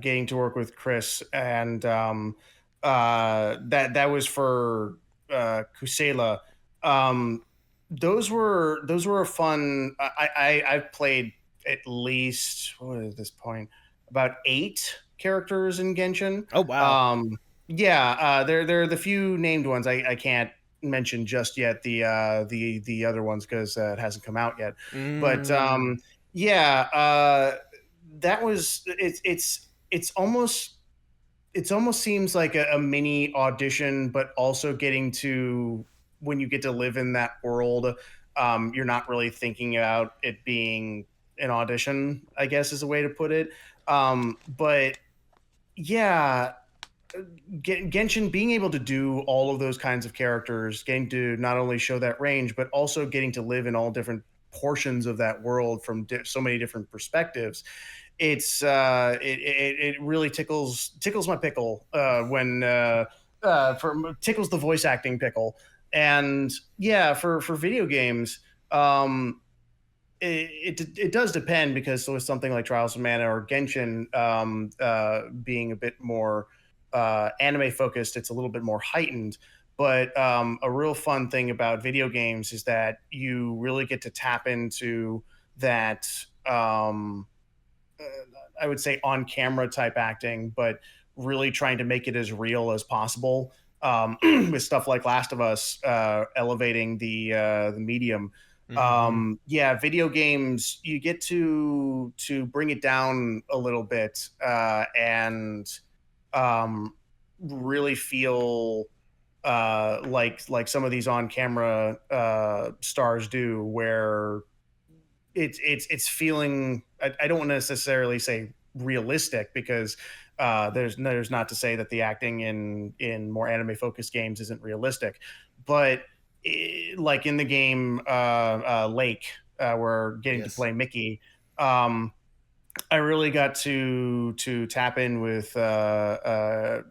Getting to work with Chris, and that was for Kusela. Um, those were a fun. I've played at least, what is this point, about 8 characters in Genshin. Oh wow. Yeah, they're the few named ones. I can't mention just yet the other ones because it hasn't come out yet. But Mm. yeah, that was it's almost seems like a mini audition, but also getting to, when you get to live in that world, you're not really thinking about it being an audition, I guess is a way to put it. But yeah, Genshin, being able to do all of those kinds of characters, getting to not only show that range, but also getting to live in all different portions of that world from so many different perspectives. It really tickles my pickle when tickles the voice acting pickle. And yeah, for video games, it does depend, because with something like Trials of Mana or Genshin, being a bit more anime focused, it's a little bit more heightened. But a real fun thing about video games is that you really get to tap into that. Uh, I would say on camera type acting, but really trying to make it as real as possible. With stuff like Last of Us, elevating the medium. Mm-hmm. Yeah, video games, you get to bring it down a little bit, and um, really feel like some of these on camera stars do, where it's feeling, I don't want to necessarily say realistic, because there's not to say that the acting in more anime focused games isn't realistic, but like in the game Lake, we're getting to Yes. play Mickey. um I really got to tap in with um,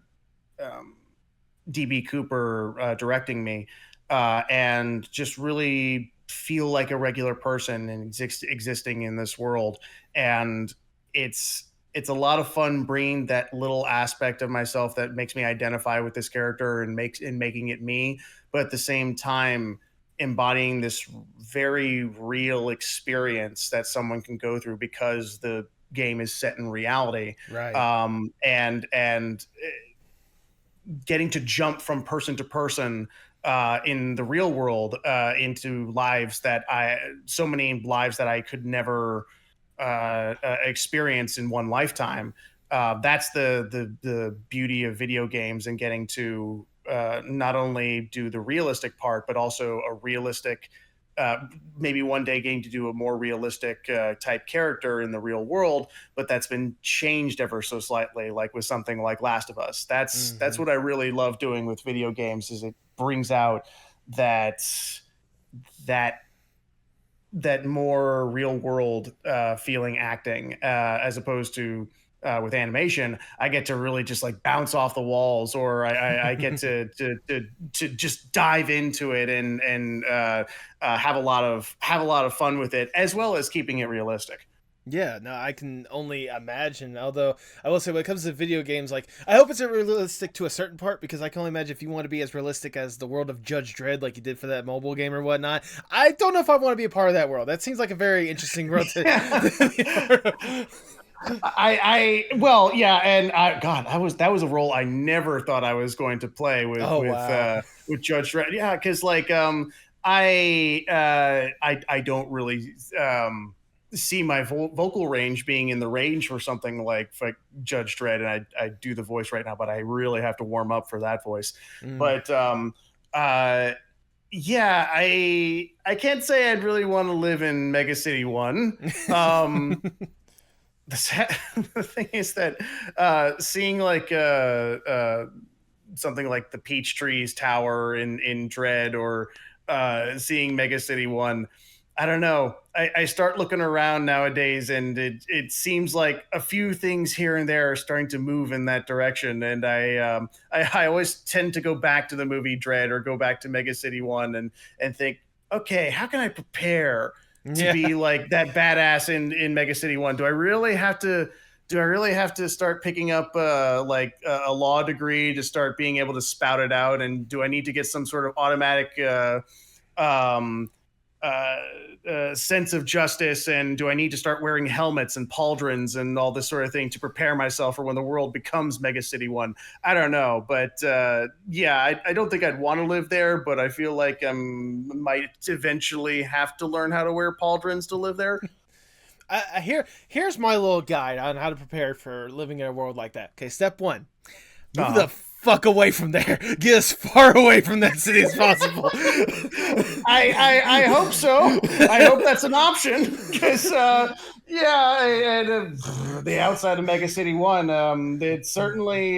DB Cooper directing me, and just really feel like a regular person and existing in this world. And it's a lot of fun bringing that little aspect of myself that makes me identify with this character and making it me, but at the same time embodying this very real experience that someone can go through, because the game is set in reality. Right. And getting to jump from person to person in the real world, into lives that so many lives that I could never experience in one lifetime. That's the beauty of video games, and getting to not only do the realistic part, but also a realistic, uh, maybe one day getting to do a more realistic type character in the real world, but that's been changed ever so slightly, like with something like Last of Us. That's Hmm. what I really love doing with video games, is it brings out that that that more real world feeling acting, as opposed to with animation. I get to really just like bounce off the walls, or I get to just dive into it, and have a lot of fun with it, as well as keeping it realistic. Yeah, no, I can only imagine. Although I will say, when it comes to video games, like I hope it's realistic to a certain part, because I can only imagine if you want to be as realistic as the world of Judge Dredd, like you did for that mobile game or whatnot. I don't know if I want to be a part of that world. That seems like a very interesting world to, Yeah. to be a part of. Well, yeah, and God, that was a role I never thought I was going to play Oh wow. with Judge Dredd. Yeah, because like I don't really see my vocal range being in the range for something like Judge Dredd, and I do the voice right now, but I really have to warm up for that voice. Mm. But uh, yeah, I can't say I'd really want to live in Mega City One. Um, the thing is that seeing like something like the Peach Trees Tower in Dread, or seeing Mega City One, I don't know. I start looking around nowadays, and it seems like a few things here and there are starting to move in that direction. And I always tend to go back to the movie Dread, or go back to Mega City One, and think, okay, how can I prepare to Yeah. be like that badass in Mega City One? Do I really have to? Do I really have to start picking up like a law degree to start being able to spout it out? And do I need to get some sort of automatic um, uh, sense of justice? And do I need to start wearing helmets and pauldrons and all this sort of thing to prepare myself for when the world becomes Mega City One? I don't know, but yeah, I don't think I'd want to live there, but I feel like I might eventually have to learn how to wear pauldrons to live there. Here's my little guide on how to prepare for living in a world like that. Okay, step one: move Uh-huh. the fuck away from there. Get as far away from that city as possible. I hope so. I hope that's an option, because yeah, and, the outside of Mega City One, it's certainly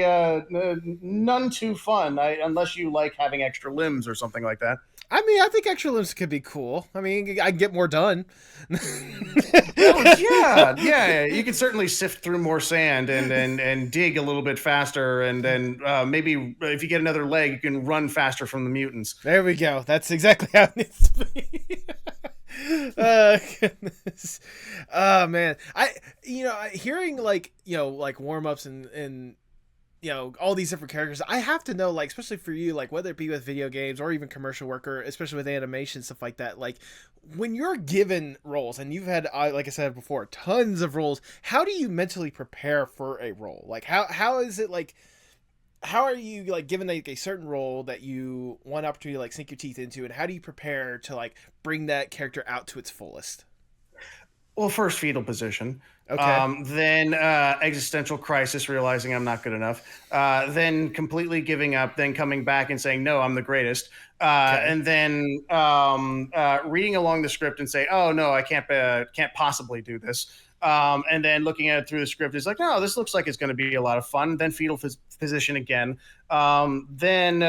none too fun, unless you like having extra limbs or something like that. I mean, I think extra limbs could be cool. I mean, I can get more done. Well, yeah, yeah, you can certainly sift through more sand, and dig a little bit faster, and then maybe if you get another leg, you can run faster from the mutants. There we go. That's exactly how it needs to be. Goodness. Oh man, hearing like like warm ups and all these different characters, I have to know, like, especially for you, like whether it be with video games or even commercial work, or especially with animation stuff like that, like when you're given roles, and you've had, like I said before, tons of roles, how do you mentally prepare for a role? Like how is it, like how are you, like, given a certain role that you want opportunity to like sink your teeth into, and how do you prepare to like bring that character out to its fullest? Well, first fetal position, Okay. then existential crisis, realizing I'm not good enough, then completely giving up, then coming back and saying, no, I'm the greatest, Okay. and then reading along the script and say, oh no, I can't possibly do this, and then looking at it through the script is like, no, this looks like it's going to be a lot of fun. Then fetal position again, then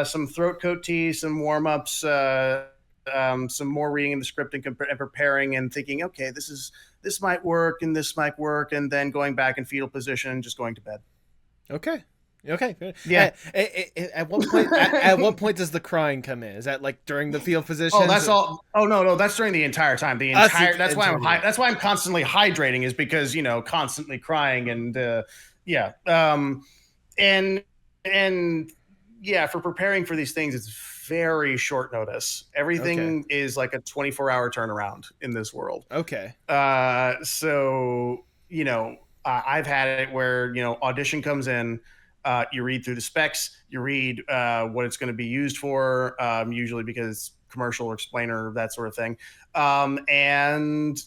some throat coat tea, some warm ups, some more reading in the script, and preparing, and thinking, okay, this might work, and this might work, and then going back in fetal position and just going to bed. Okay. Okay. Yeah. At what point? At what point does the crying come in? Is that like during the field Oh, positions? that's all. Oh no, no, that's during the entire time. The That's entire. That's why I'm entirely. that's why I'm constantly hydrating, is because constantly crying, and yeah. And and yeah, for preparing for these things, it's very short notice. Okay. Everything is like a 24-hour turnaround in this world. Okay. So I've had it where audition comes in, you read through the specs, you read what it's going to be used for, usually because commercial or explainer, that sort of thing. And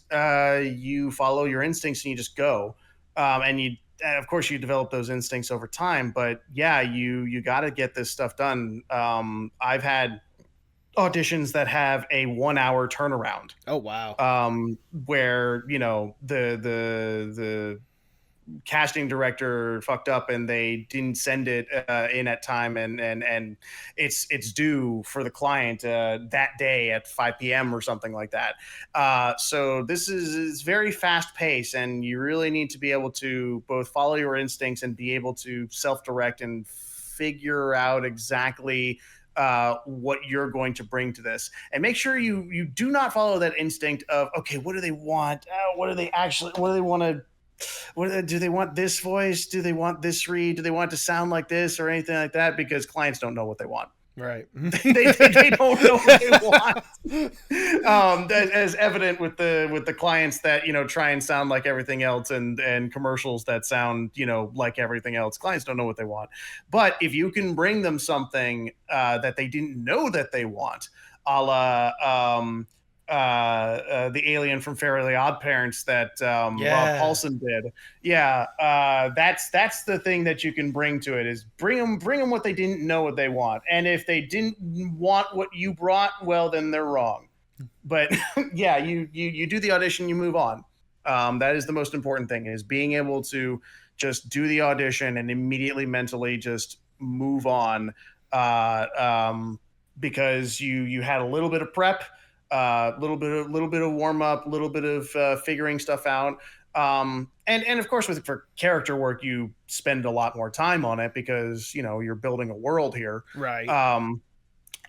you follow your instincts and you just go. And of course, you develop those instincts over time. But yeah, you got to get this stuff done. I've had auditions that have a 1 hour turnaround. Oh wow. Where the casting director fucked up and they didn't send it in at time, and it's due for the client that day at 5 p.m. or something like that. So this is very fast paced, and you really need to be able to both follow your instincts and be able to self-direct and figure out exactly what you're going to bring to this, and make sure you do not follow that instinct of, okay, what do they want? What do they want to, do they want this voice? Do they want this read? Do they want it to sound like this or anything like that? Because clients don't know what they want. Right. they don't know what they want. As evident with the clients that try and sound like everything else, and commercials that sound like everything else. Clients don't know what they want. But if you can bring them something that they didn't know that they want, a la the alien from Fairly Odd Parents that Rob Paulson did. Yeah, that's the thing that you can bring to it, is bring them what they didn't know what they want. And if they didn't want what you brought, well, then they're wrong. But yeah, you do the audition, you move on. That is the most important thing, is being able to just do the audition and immediately mentally just move on, because you had a little bit of prep, little bit of warm up, a little bit of figuring stuff out. And of course, for character work, you spend a lot more time on it because, you're building a world here. Right.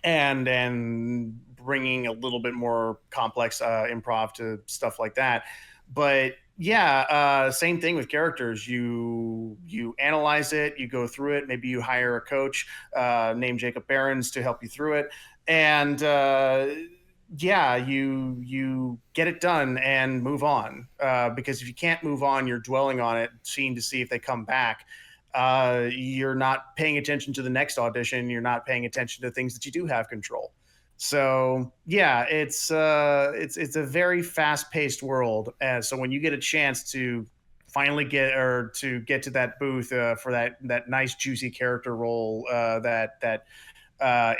And bringing a little bit more complex improv to stuff like that. But yeah, same thing with characters. You analyze it, you go through it. Maybe you hire a coach named Jacob Barrens to help you through it. And yeah, you get it done and move on. Because if you can't move on, you're dwelling on it, seeing to see if they come back. You're not paying attention to the next audition. You're not paying attention to things that you do have control. So yeah, it's a very fast-paced world. So when you get a chance to finally get to that booth for that nice juicy character role that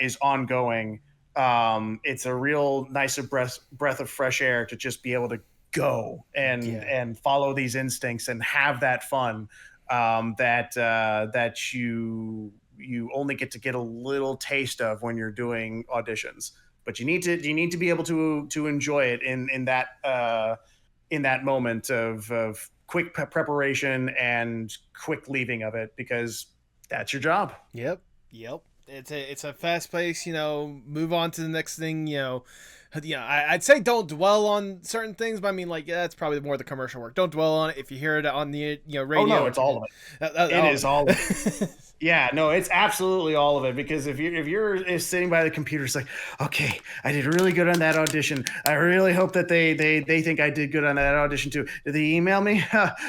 is ongoing, it's a real nice breath of fresh air to just be able to go and follow these instincts and have that fun that you only get a little taste of when you're doing auditions. But you need to be able to enjoy it in that moment of quick preparation and quick leaving of it, because that's your job. Yep. It's a fast pace, move on to the next thing, I'd say don't dwell on certain things, but I mean, that's probably more the commercial work. Don't dwell on it. If you hear it on the radio. Oh no, it's all of it. It is all of it. Yeah, no, it's absolutely all of it. Because if you're sitting by the computer, it's like, okay, I did really good on that audition. I really hope that they think I did good on that audition too. Did they email me?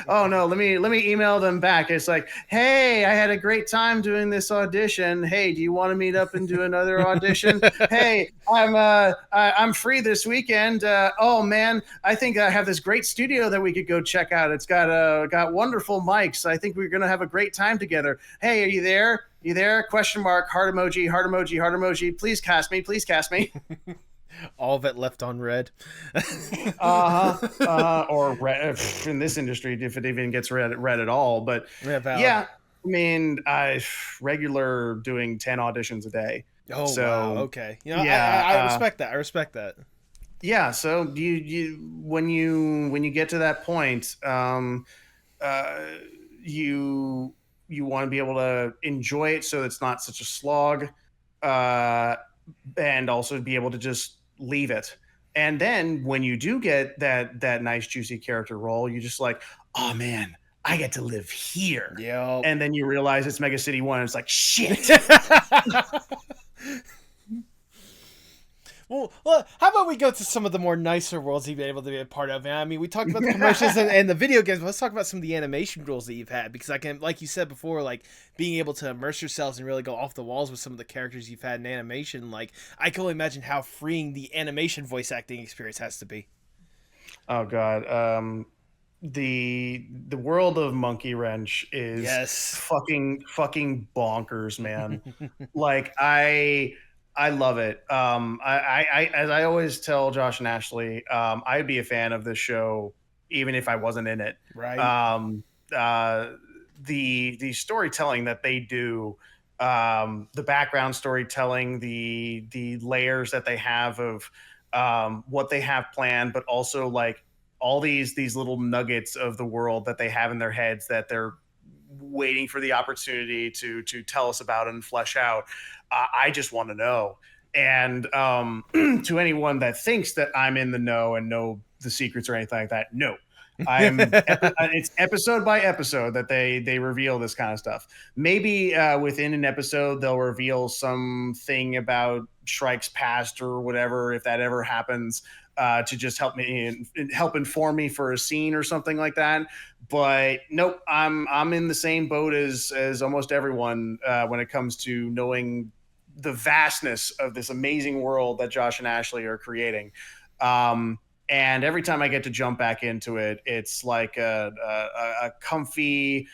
Oh no, let me email them back. It's like, hey, I had a great time doing this audition. Hey, do you want to meet up and do another audition? Hey, I'm free this weekend. Oh man, I think I have this great studio that we could go check out. It's got wonderful mics. I think we're gonna have a great time together. Hey, are you there? You there? Question mark, heart emoji, heart emoji, heart emoji. Please cast me. Please cast me. All of it left on red. Or red in this industry, if it even gets read at all. But yeah, I mean, regular doing 10 auditions a day. Oh, so, wow. Okay. I respect that. I respect that. Yeah. So you when you get to that point, you want to be able to enjoy it so it's not such a slog, and also be able to just leave it. And then when you do get that nice juicy character role, you just like, oh man, I get to live here. Yeah. And then you realize it's Mega City 1. It's like, shit. Well, how about we go to some of the more nicer worlds you've been able to be a part of? I mean, we talked about the commercials and the video games, but let's talk about some of the animation roles that you've had, because I can, like you said before, like being able to immerse yourselves and really go off the walls with some of the characters you've had in animation. Like, I can only imagine how freeing the animation voice acting experience has to be. Oh God. The world of Monkey Wrench is Yes. fucking bonkers, man. Like I love it. As I always tell Josh and Ashley, I'd be a fan of this show even if I wasn't in it. Right. Uh, the storytelling that they do, the background storytelling, the layers that they have of what they have planned, but also like all these little nuggets of the world that they have in their heads that they're waiting for the opportunity to tell us about and flesh out. I just want to know. And to anyone that thinks that I'm in the know and know the secrets or anything like that, no. It's episode by episode that they reveal this kind of stuff. Maybe within an episode they'll reveal something about Shrike's past or whatever, if that ever happens, to just help inform me for a scene or something like that. But nope, I'm in the same boat as almost everyone when it comes to knowing the vastness of this amazing world that Josh and Ashley are creating. And every time I get to jump back into it, it's like a comfy,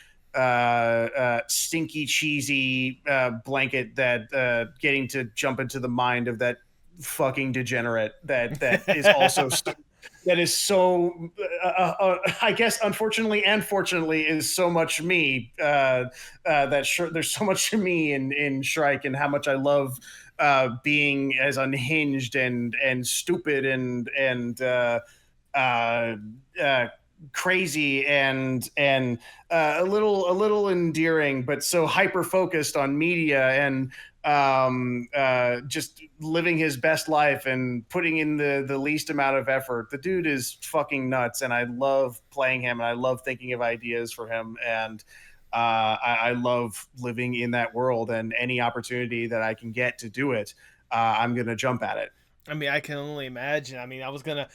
stinky, cheesy blanket that getting to jump into the mind of that fucking degenerate that is also that is so I guess unfortunately and fortunately is so much me there's so much of me in Shrike, and how much I love being as unhinged and stupid and crazy and a little endearing, but so hyper focused on media and just living his best life and putting in the least amount of effort. The dude is fucking nuts, and I love playing him, and I love thinking of ideas for him, and I love living in that world, and any opportunity that I can get to do it, I'm gonna jump at it. I mean, I can only imagine. I mean, I was gonna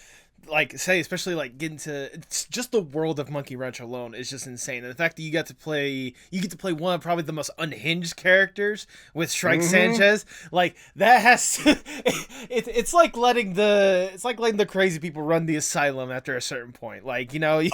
like say, especially like getting to it's just the world of Monkey Wrench alone is just insane. And the fact that you get to play one of probably the most unhinged characters with Shrike Sanchez, like that has it's like letting the crazy people run the asylum after a certain point. Like, you know. The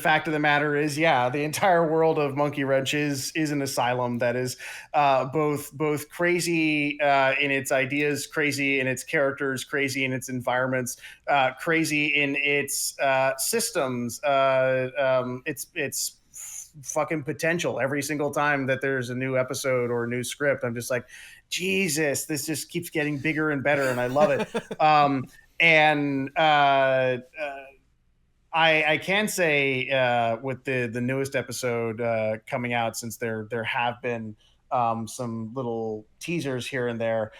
fact of the matter is, yeah, the entire world of Monkey Wrench is an asylum that is both crazy in its ideas, crazy in its characters, crazy in its environments, crazy in its systems, its fucking potential. Every single time that there's a new episode or a new script, I'm just like, Jesus, this just keeps getting bigger and better, and I love it. I can say with the newest episode coming out, since there have been some little teasers here and there.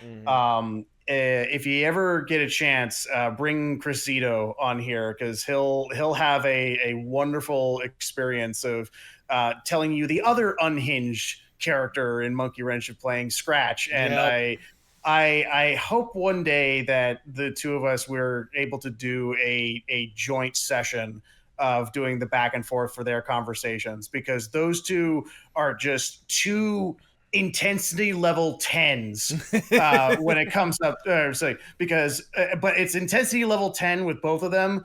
If you ever get a chance, bring Chris Zito on here, because he'll have a wonderful experience of telling you the other unhinged character in Monkey Wrench of playing Scratch. And yep. I hope one day that the two of us were able to do a joint session of doing the back and forth for their conversations, because those two are just two intensity level 10s when it comes up but it's intensity level 10 with both of them.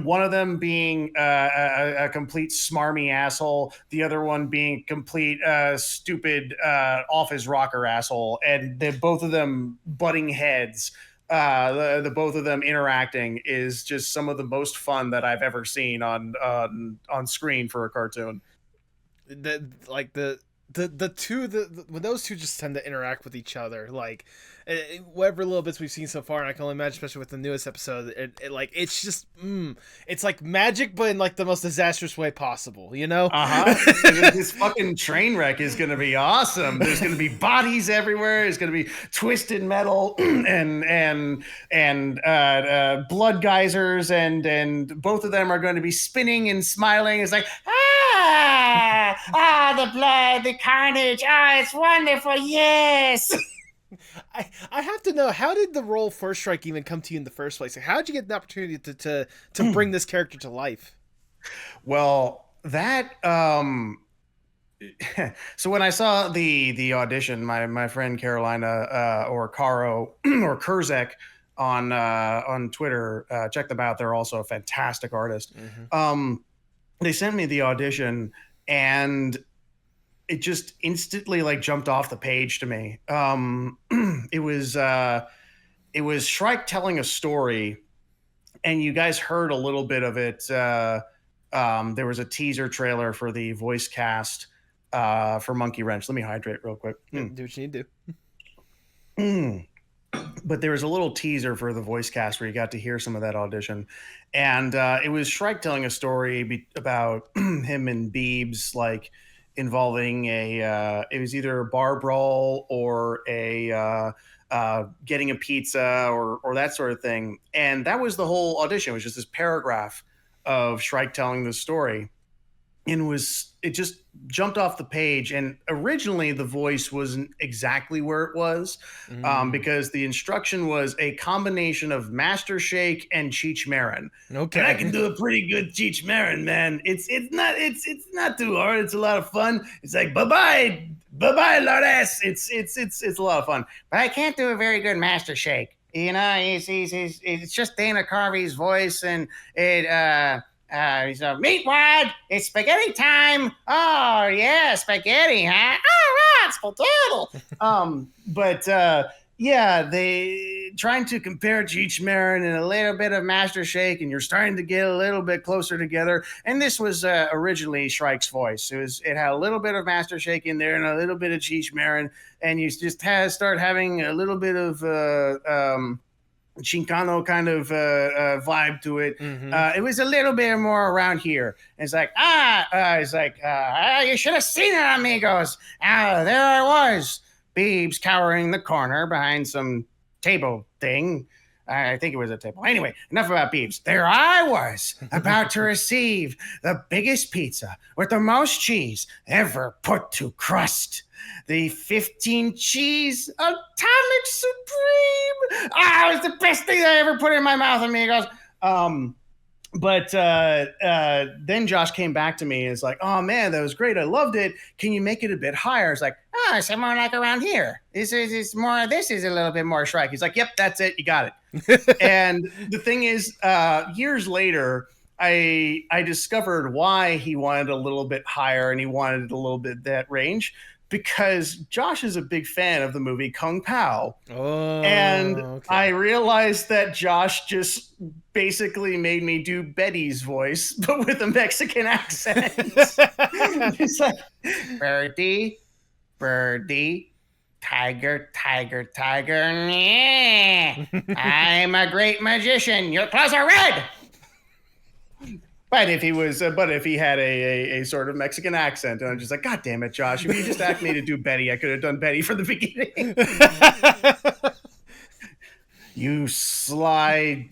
One of them being a complete smarmy asshole, the other one being complete stupid off his rocker asshole, and they're both of them butting heads. The both of them interacting is just some of the most fun that I've ever seen on screen for a cartoon. When those two just tend to interact with each other, like whatever little bits we've seen so far, and I can only imagine, especially with the newest episode, it's just it's like magic, but in like the most disastrous way possible, you know? This fucking train wreck is gonna be awesome. There's gonna be bodies everywhere. It's gonna be twisted metal and blood geysers, and both of them are going to be spinning and smiling. It's like The blood, the carnage. It's wonderful. Yes. I have to know, how did the role for Shrike even come to you in the first place? Like, how did you get the opportunity to bring this character to life? Well, that so when I saw the audition, my friend Carolina or Caro or Kurzek on Twitter, check them out. They're also a fantastic artist. They sent me the audition, and it just instantly like jumped off the page to me. It was Shrike telling a story, and you guys heard a little bit of it. There was a teaser trailer for the voice cast for Monkey Wrench. Let me hydrate real quick. Do what you need to do. But there was a little teaser for the voice cast where you got to hear some of that audition, and it was Shrike telling a story about him and Beebs, like involving it was either a bar brawl or a getting a pizza or that sort of thing. And that was the whole audition. It was just this paragraph of Shrike telling the story. And it just jumped off the page. And originally the voice wasn't exactly where it was, because the instruction was a combination of Master Shake and Cheech Marin. Okay. And I can do a pretty good Cheech Marin, man. It's not too hard. It's a lot of fun. It's like bye bye Lourdes. It's a lot of fun. But I can't do a very good Master Shake. You know, it's just Dana Carvey's voice, and it he's a meatwad. It's spaghetti time. Oh yeah, spaghetti, huh? All right, spaghetti. But yeah, they trying to compare Cheech Marin and a little bit of Master Shake, and you're starting to get a little bit closer together. And this was originally Shrike's voice. It had a little bit of Master Shake in there and a little bit of Cheech Marin, and you just start having a little bit of Chicano kind of vibe to it. It was a little bit more around here. It's like, you should have seen it, amigos. There I was, Beebs cowering in the corner behind some table thing. I think it was a table. Anyway, enough about Beebs. There I was, about to receive the biggest pizza with the most cheese ever put to crust. The 15 cheese atomic supreme. It was the best thing I ever put in my mouth, amigos. But then Josh came back to me and is like, oh man, that was great. I loved it. Can you make it a bit higher? It's like, it's more like around here. This is a little bit more Shrike. He's like, yep, that's it. You got it. And the thing is, years later, I discovered why he wanted a little bit higher and he wanted a little bit that range, because Josh is a big fan of the movie Kung Pao. Okay. I realized that Josh just basically made me do Betty's voice, but with a Mexican accent. It's like, birdie, tiger, yeah. I'm a great magician. Your claws are red. But if he had a sort of Mexican accent, and I'm just like, God damn it, Josh! If you just asked me to do Betty, I could have done Betty from the beginning. You sly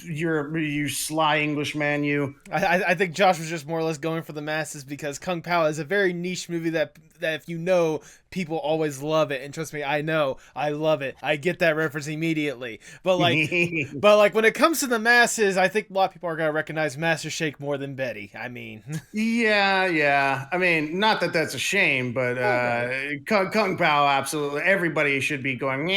Englishman, you. I think Josh was just more or less going for the masses, because Kung Pao is a very niche movie that if you know, people always love it. And trust me, I know, I love it. I get that reference immediately. But like when it comes to the masses, I think a lot of people are gonna recognize Master Shake more than Betty. I mean, yeah. I mean, not that that's a shame, but Kung Pao, absolutely, everybody should be going.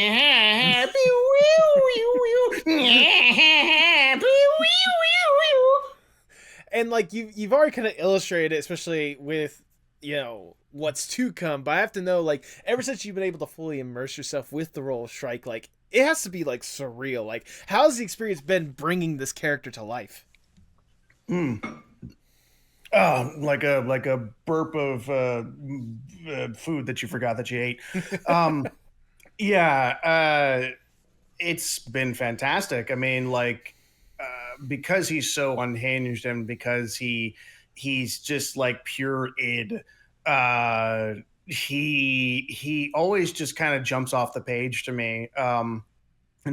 And like you've already kind of illustrated it, especially with, you know, what's to come. But I have to know, like, ever since you've been able to fully immerse yourself with the role of Shrike, like, it has to be like surreal. Like, how's the experience been bringing this character to life? Oh, like a burp of food that you forgot that you ate. It's been fantastic. I mean, like, because he's so unhinged and because he's just like pure id. He always just kind of jumps off the page to me. And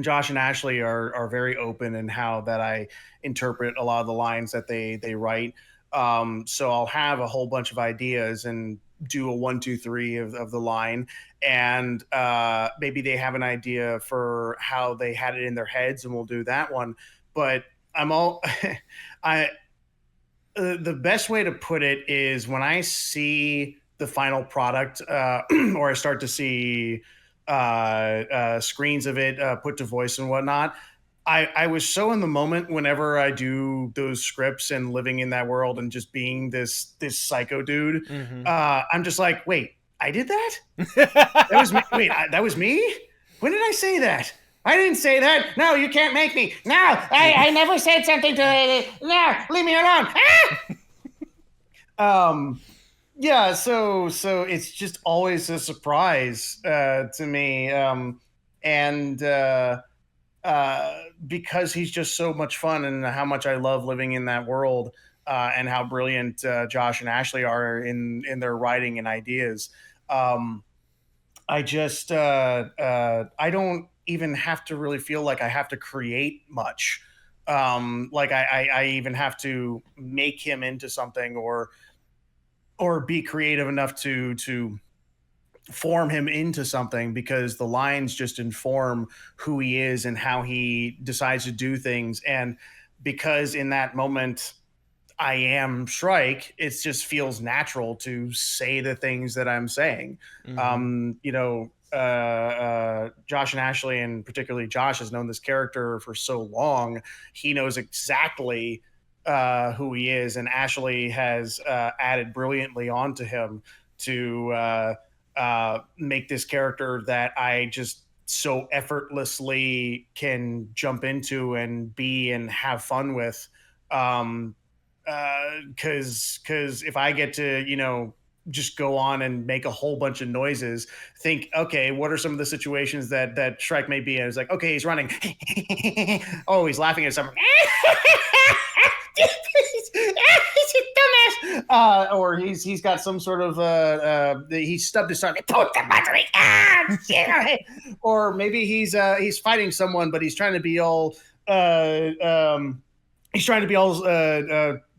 Josh and Ashley are very open in how that I interpret a lot of the lines that they write. So I'll have a whole bunch of ideas, and do a 1, 2, 3 of the line, and maybe they have an idea for how they had it in their heads, and we'll do that one. But I'm all I the best way to put it is when I see the final product, or I start to see screens of it put to voice and whatnot. I was so in the moment whenever I do those scripts and living in that world and just being this psycho dude. Mm-hmm. I'm just like, wait, I did that? That was me. Wait, that was me? When did I say that? I didn't say that. No, you can't make me. No, I never said something to. No, leave me alone. Yeah, so it's just always a surprise to me, and because he's just so much fun, and how much I love living in that world, and how brilliant Josh and Ashley are in their writing and ideas. I just I don't even have to really feel like I have to create much. Like I even have to make him into something, or be creative enough to form him into something, because the lines just inform who he is and how he decides to do things. And because in that moment I am Shrike, it just feels natural to say the things that I'm saying. Mm-hmm. Josh and Ashley, and particularly Josh, has known this character for so long. He knows exactly who he is, and Ashley has added brilliantly onto him to make this character that I just so effortlessly can jump into and be and have fun with. Because if I get to, just go on and make a whole bunch of noises, think, okay, what are some of the situations that Shrike may be in? It's like, okay, he's running. Oh, he's laughing at something. He's a dumbass. Or he's got some sort of he stubbed his tongue. Put the battery on. Or maybe he's fighting someone, but he's trying to be all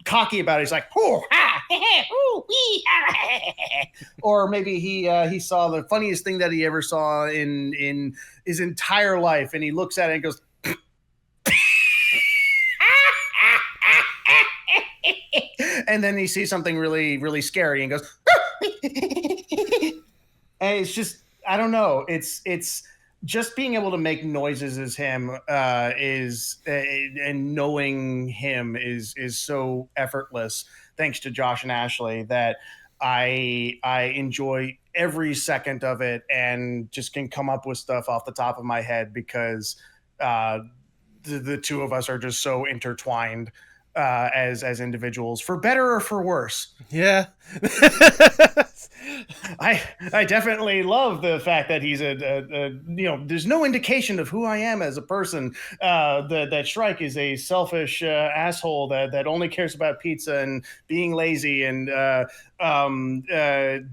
cocky about it. He's like, oh, ha, ooh, wee, or maybe he saw the funniest thing that he ever saw in his entire life, and he looks at it and goes, and then he sees something really, really scary and goes, and it's just, I don't know. It's just being able to make noises as him and knowing him is so effortless, thanks to Josh and Ashley, that I enjoy every second of it, and just can come up with stuff off the top of my head, because the two of us are just so intertwined as individuals, for better or for worse. Yeah. I definitely love the fact that he's there's no indication of who I am as a person. That Shrike is a selfish asshole that only cares about pizza and being lazy and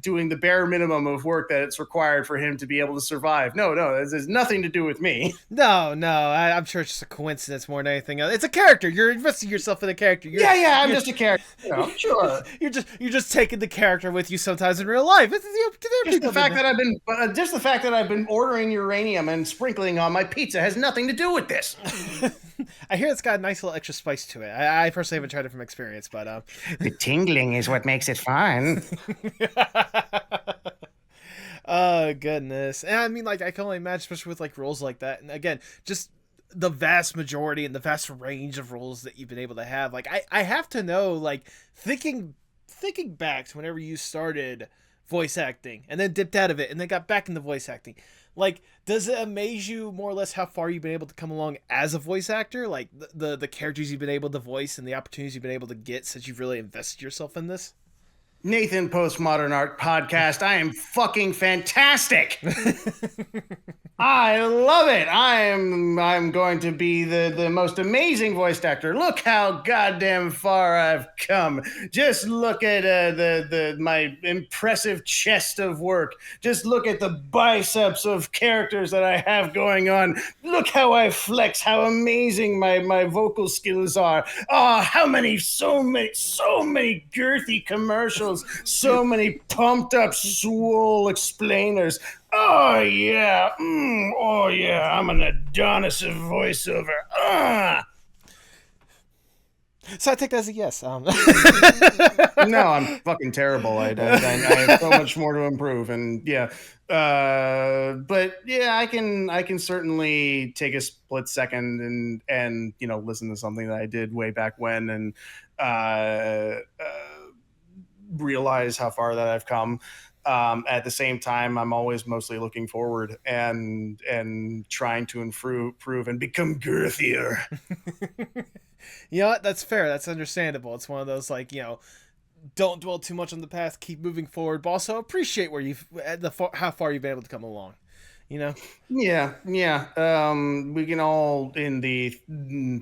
doing the bare minimum of work that it's required for him to be able to survive. No, this has nothing to do with me. No, I'm sure it's just a coincidence more than anything else. It's a character. You're investing yourself in a character. I'm just a character. Sure. You're just taking the character with you sometimes in real life. Just the fact that I've been ordering uranium and sprinkling on my pizza has nothing to do with this. I hear it's got a nice little extra spice to it. I personally haven't tried it from experience, but the tingling is what makes it fun. Oh goodness. And I mean, like, I can only imagine, especially with like roles like that, and again, just the vast majority and the vast range of roles that you've been able to have. Like, I have to know, like, thinking back to whenever you started voice acting and then dipped out of it and then got back into voice acting, like, does it amaze you more or less how far you've been able to come along as a voice actor? Like, the characters you've been able to voice and the opportunities you've been able to get since you've really invested yourself in this? Nathan, Postmodern Art Podcast, I am fucking fantastic. I love it. I'm going to be the most amazing voice actor. Look how goddamn far I've come. Just look at my impressive chest of work. Just look at the biceps of characters that I have going on. Look how I flex. How amazing my vocal skills are. Oh, so many girthy commercials commercials. So many pumped up, swole explainers. Oh yeah, oh yeah, I'm an Adonis of voiceover. So I take that as a yes. No, I'm fucking terrible. I have so much more to improve, and yeah, but yeah, I can certainly take a split second and listen to something that I did way back when, and realize how far that I've come. At the same time, I'm always mostly looking forward and trying to improve and become girthier. You know what? That's fair. That's understandable. It's one of those, like, don't dwell too much on the past. Keep moving forward, but also appreciate where how far you've been able to come along. Yeah. We can all, in the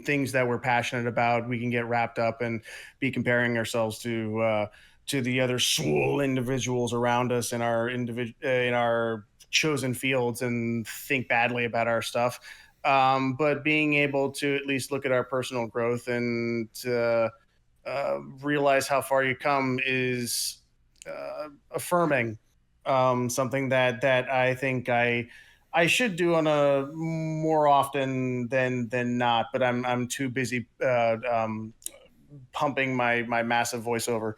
things that we're passionate about, we can get wrapped up and be comparing ourselves to the other swole individuals around us in our chosen fields and think badly about our stuff. But being able to at least look at our personal growth and realize how far you come is affirming. Something that I think I should do on a more often than not, but I'm too busy pumping my massive voiceover.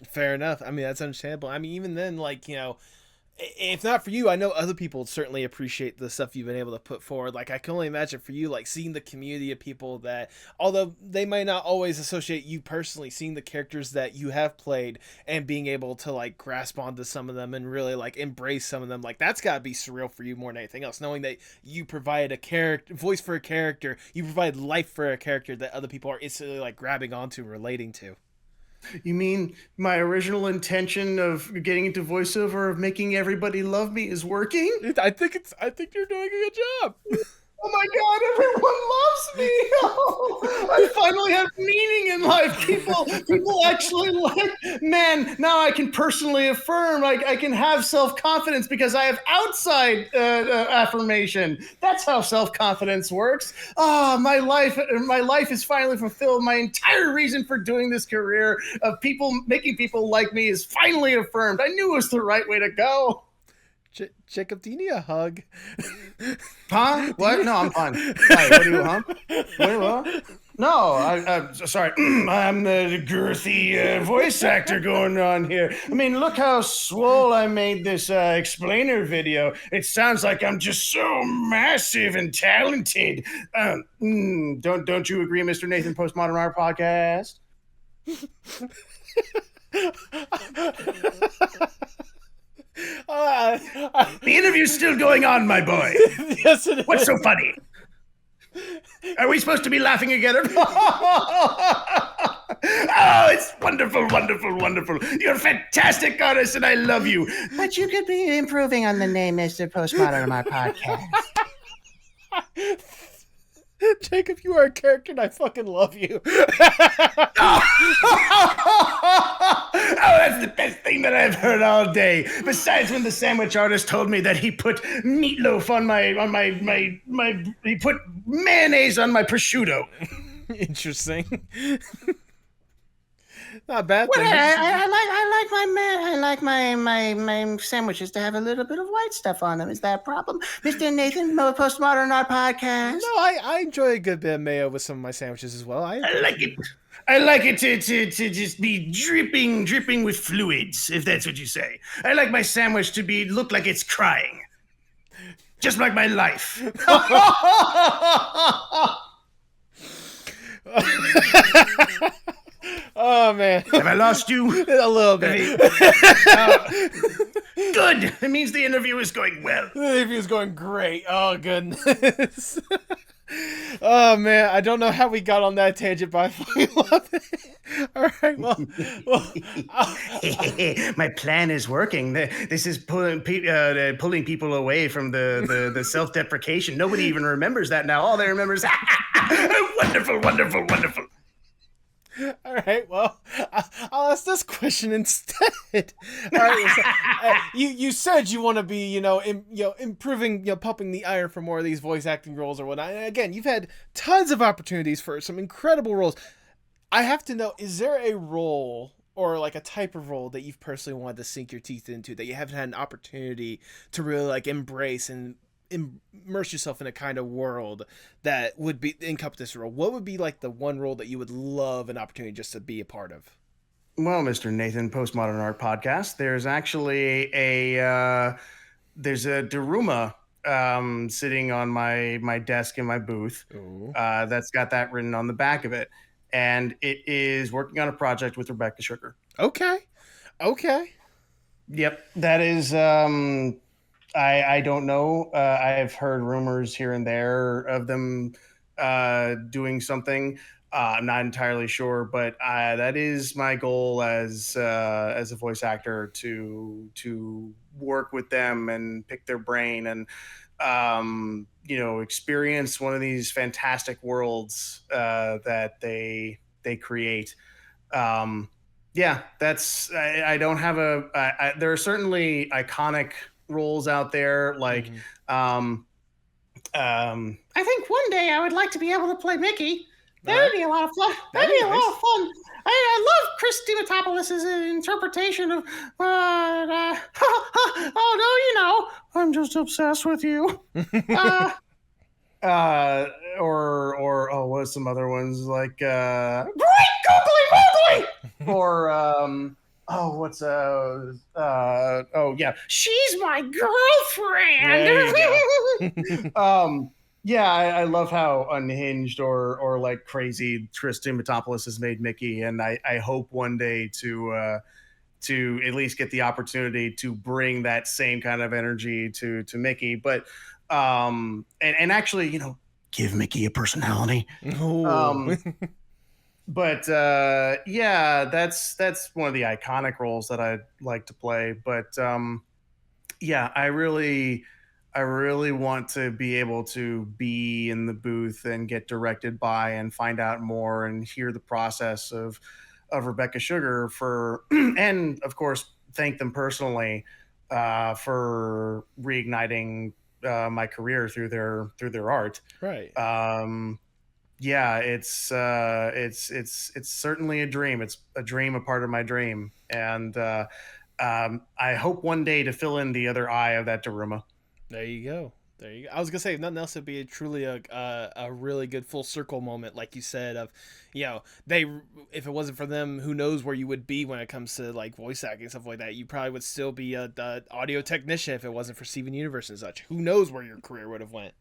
Fair enough. I mean, that's understandable. I mean, even then, like, if not for you, I know other people certainly appreciate the stuff you've been able to put forward. Like, I can only imagine for you, like, seeing the community of people that, although they might not always associate you personally, seeing the characters that you have played and being able to, like, grasp onto some of them and really, like, embrace some of them, like, that's got to be surreal for you more than anything else. Knowing that you provide voice for a character, you provide life for a character that other people are instantly, like, grabbing onto and relating to. You mean my original intention of getting into voiceover, of making everybody love me, is working? I think you're doing a good job. Oh my God, everyone loves me. Oh, I finally have meaning in life. People actually man, now I can personally affirm. I can have self-confidence because I have outside affirmation. That's how self-confidence works. My life is finally fulfilled. My entire reason for doing this career of making people like me is finally affirmed. I knew it was the right way to go. Jacob, do you need a hug? Huh? What? No, I'm fine. Hey, what do you, huh? What? No, I'm sorry. I'm the girthy voice actor going on here. I mean, look how swole I made this explainer video. It sounds like I'm just so massive and talented. Don't you agree, Mr. Nathan Postmodern Art Podcast? The interview's still going on, my boy. Yes, it is. What's so funny? Are we supposed to be laughing together? Oh, it's wonderful, wonderful, wonderful. You're a fantastic artist, and I love you. But you could be improving on the name, Mr. Postmodern, on my podcast. Jacob, you are a character and I fucking love you. Oh, that's the best thing that I've heard all day. Besides when the sandwich artist told me that he put meatloaf on he put mayonnaise on my prosciutto. Interesting. Not bad. Well, I like my sandwiches to have a little bit of white stuff on them. Is that a problem, Mr. Nathan, Postmodern Art Podcast? No, I enjoy a good bit of mayo with some of my sandwiches as well. I like it. I like it to just be dripping with fluids, if that's what you say. I like my sandwich to look like it's crying, just like my life. Oh, man. Have I lost you? A little bit. Good. It means the interview is going well. The interview is going great. Oh, goodness. Oh, man. I don't know how we got on that tangent, but I fucking love it. All right. Well my plan is working. This is pulling people away from the self-deprecation. Nobody even remembers that now. All they remember is wonderful, wonderful, wonderful. All right, well, I'll ask this question instead. All right, so, you said you want to be, improving, pumping the iron for more of these voice acting roles or whatnot. And again, you've had tons of opportunities for some incredible roles. I have to know, is there a role or like a type of role that you've personally wanted to sink your teeth into that you haven't had an opportunity to really like embrace and immerse yourself in a kind of world that would be encompass this role, what would be like the one role that you would love an opportunity just to be a part of? Well, Mr. Nathan, Postmodern Art Podcast, there's actually there's a Daruma sitting on my desk in my booth that's got that written on the back of it. And it is working on a project with Rebecca Sugar. Okay. Yep. That is, I don't know. I've heard rumors here and there of them doing something. I'm not entirely sure, but that is my goal as a voice actor to work with them and pick their brain and experience one of these fantastic worlds that they create. That's I don't have there are certainly iconic roles out there like I think one day I would like to be able to play Mickey. That would be a lot of fun. That'd be a lot of fun. I love Chris Dimitopoulos' interpretation of, oh, no, I'm just obsessed with you. What's some other ones like, Great Googly Moogly! Or, she's my girlfriend. I love how unhinged or like crazy Chris Dimitopoulos has made Mickey, and I hope one day to at least get the opportunity to bring that same kind of energy to Mickey, but and actually, give Mickey a personality. But that's one of the iconic roles that I'd like to play. But I really want to be able to be in the booth and get directed by and find out more and hear the process of Rebecca Sugar for, and of course, thank them personally for reigniting my career through their art. Right. It's certainly a dream. It's a dream, a part of my dream. And I hope one day to fill in the other eye of that Daruma. There you go. I was gonna say, if nothing else, it'd be truly a really good full circle moment, like you said. Of, if it wasn't for them, who knows where you would be when it comes to like voice acting and stuff like that. You probably would still be a audio technician if it wasn't for Steven Universe and such. Who knows where your career would have went?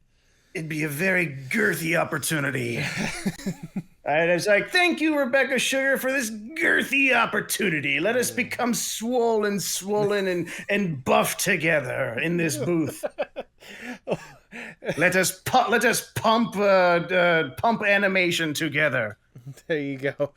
It'd be a very girthy opportunity. And it's like, thank you, Rebecca Sugar, for this girthy opportunity. Let us become swollen, and buff together in this booth. Let us pump animation together. There you go.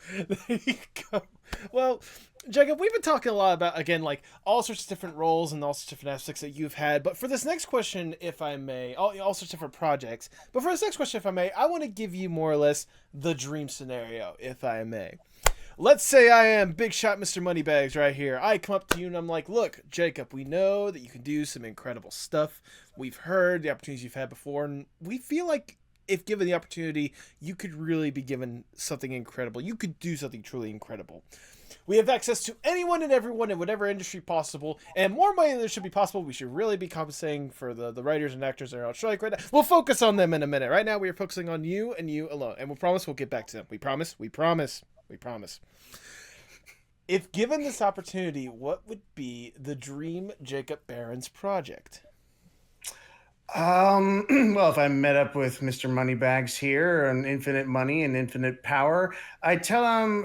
Well, Jacob, we've been talking a lot about, again, like all sorts of different roles and all sorts of different aspects that you've had. But for this next question, if I may, all sorts of different projects. But for this next question, if I may, I want to give you more or less the dream scenario, if I may. Let's say I am Big Shot Mr. Moneybags right here. I come up to you and I'm like, look, Jacob, we know that you can do some incredible stuff. We've heard the opportunities you've had before, and we feel like if given the opportunity, you could really be given something incredible. You could do something truly incredible. We have access to anyone and everyone in whatever industry possible, and more money than there should be possible. We should really be compensating for the writers and actors that are on strike right now. We'll focus on them in a minute. Right now, we are focusing on you and you alone, and we promise we'll get back to them. We promise. If given this opportunity, what would be the dream Jacob Barrens project? Well, if I met up with Mr. Moneybags here and infinite money and infinite power, I tell him,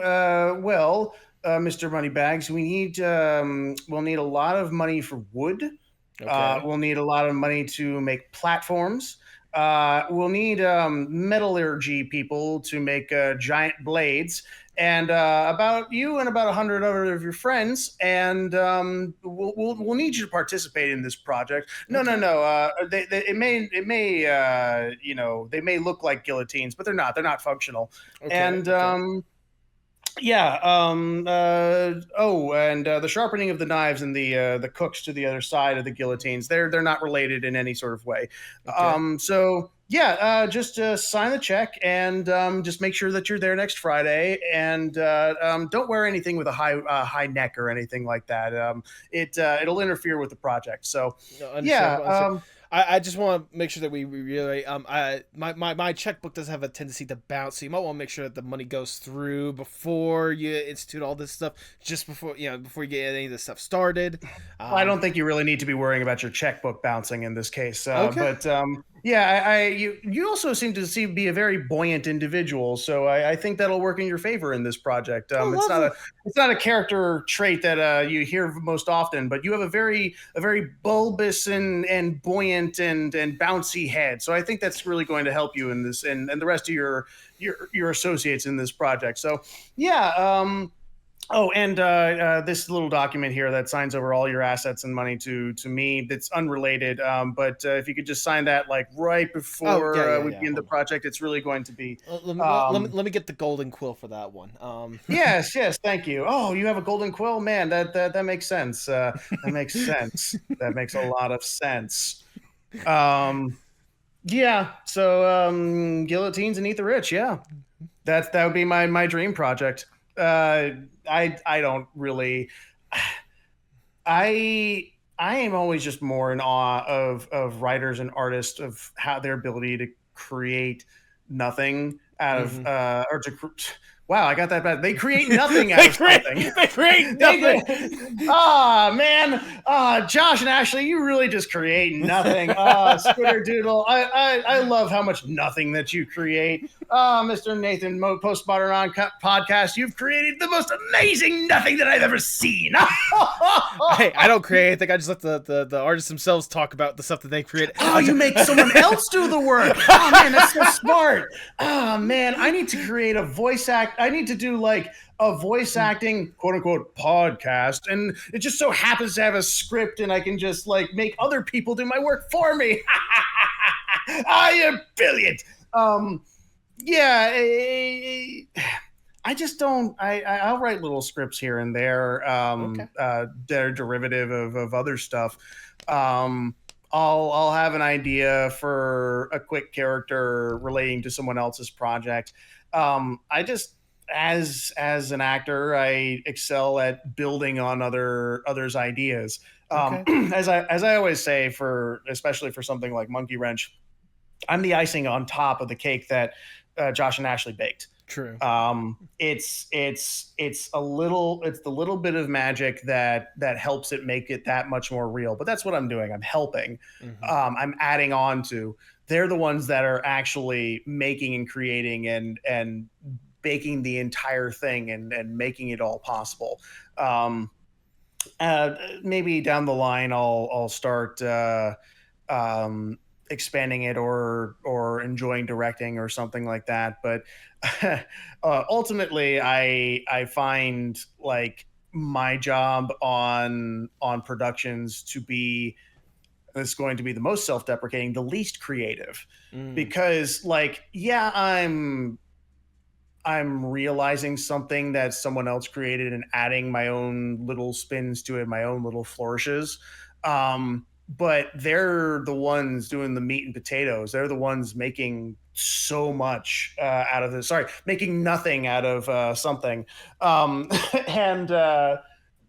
Mr. Moneybags, we'll need a lot of money for wood. Okay. We'll need a lot of money to make platforms. We'll need metallurgy people to make giant blades, and about you and about 100 other of your friends, and we'll need you to participate in this project. No. They may look like guillotines, but they're not. They're not functional. Okay, and the sharpening of the knives and the cooks to the other side of the guillotines, they're not related in any sort of way. Okay. Just sign the check and just make sure that you're there next Friday. And don't wear anything with a high neck or anything like that. It'll interfere with the project. So, No, yeah. understandable. Understandable. I just want to make sure that we really my checkbook does have a tendency to bounce, so you might want to make sure that the money goes through before you institute all this stuff, just before before you get any of this stuff started. I don't think you really need to be worrying about your checkbook bouncing in this case. Okay. But you also seem to be a very buoyant individual, so I think that'll work in your favor in this project. Oh, It's not a character trait that you hear most often, but you have a very bulbous and buoyant and bouncy head. So I think that's really going to help you in this and the rest of your associates in this project. So yeah. Oh, and this little document here that signs over all your assets and money to me that's unrelated. But if you could just sign that like right before we begin the project, it's really going to be. Let me get the golden quill for that one. Yes, thank you. Oh, you have a golden quill, man. That makes sense. That makes sense. That makes a lot of sense. Yeah. So guillotines and eat the rich. Yeah, that would be my dream project. I don't really. I am always just more in awe of writers and artists of how their ability to create nothing out of or to wow, I got that bad. They create nothing out of something. They create nothing. Man. Josh and Ashley, you really just create nothing. Squitter Doodle, I love how much nothing that you create. Mr. Nathan, Postmodern on Podcast, you've created the most amazing nothing that I've ever seen. Hey, I don't create anything. I just let the artists themselves talk about the stuff that they create. Oh, you make someone else do the work. Oh, man, that's so smart. Oh, man, I need to create a voice act. I need to do like a voice acting quote unquote podcast, and it just so happens to have a script, and I can just like make other people do my work for me. I am brilliant. Yeah, I just don't. I'll write little scripts here and there. They're derivative of other stuff. I'll have an idea for a quick character relating to someone else's project. I just as an actor, I excel at building on others' ideas. As I always say, especially for something like Monkey Wrench, I'm the icing on top of the cake that Josh and Ashley baked. True. It's the little bit of magic that helps it make it that much more real. But that's what I'm doing. I'm helping. I'm adding on to. They're the ones that are actually making and creating and baking the entire thing and making it all possible. Maybe down the line I'll start expanding it or enjoying directing or something like that. But ultimately I find like my job on productions to be it's going to be the most self-deprecating, the least creative, because like, yeah, I'm realizing something that someone else created and adding my own little spins to it, my own little flourishes. But they're the ones doing the meat and potatoes. They're the ones making so much out of this. Sorry, making nothing out of something.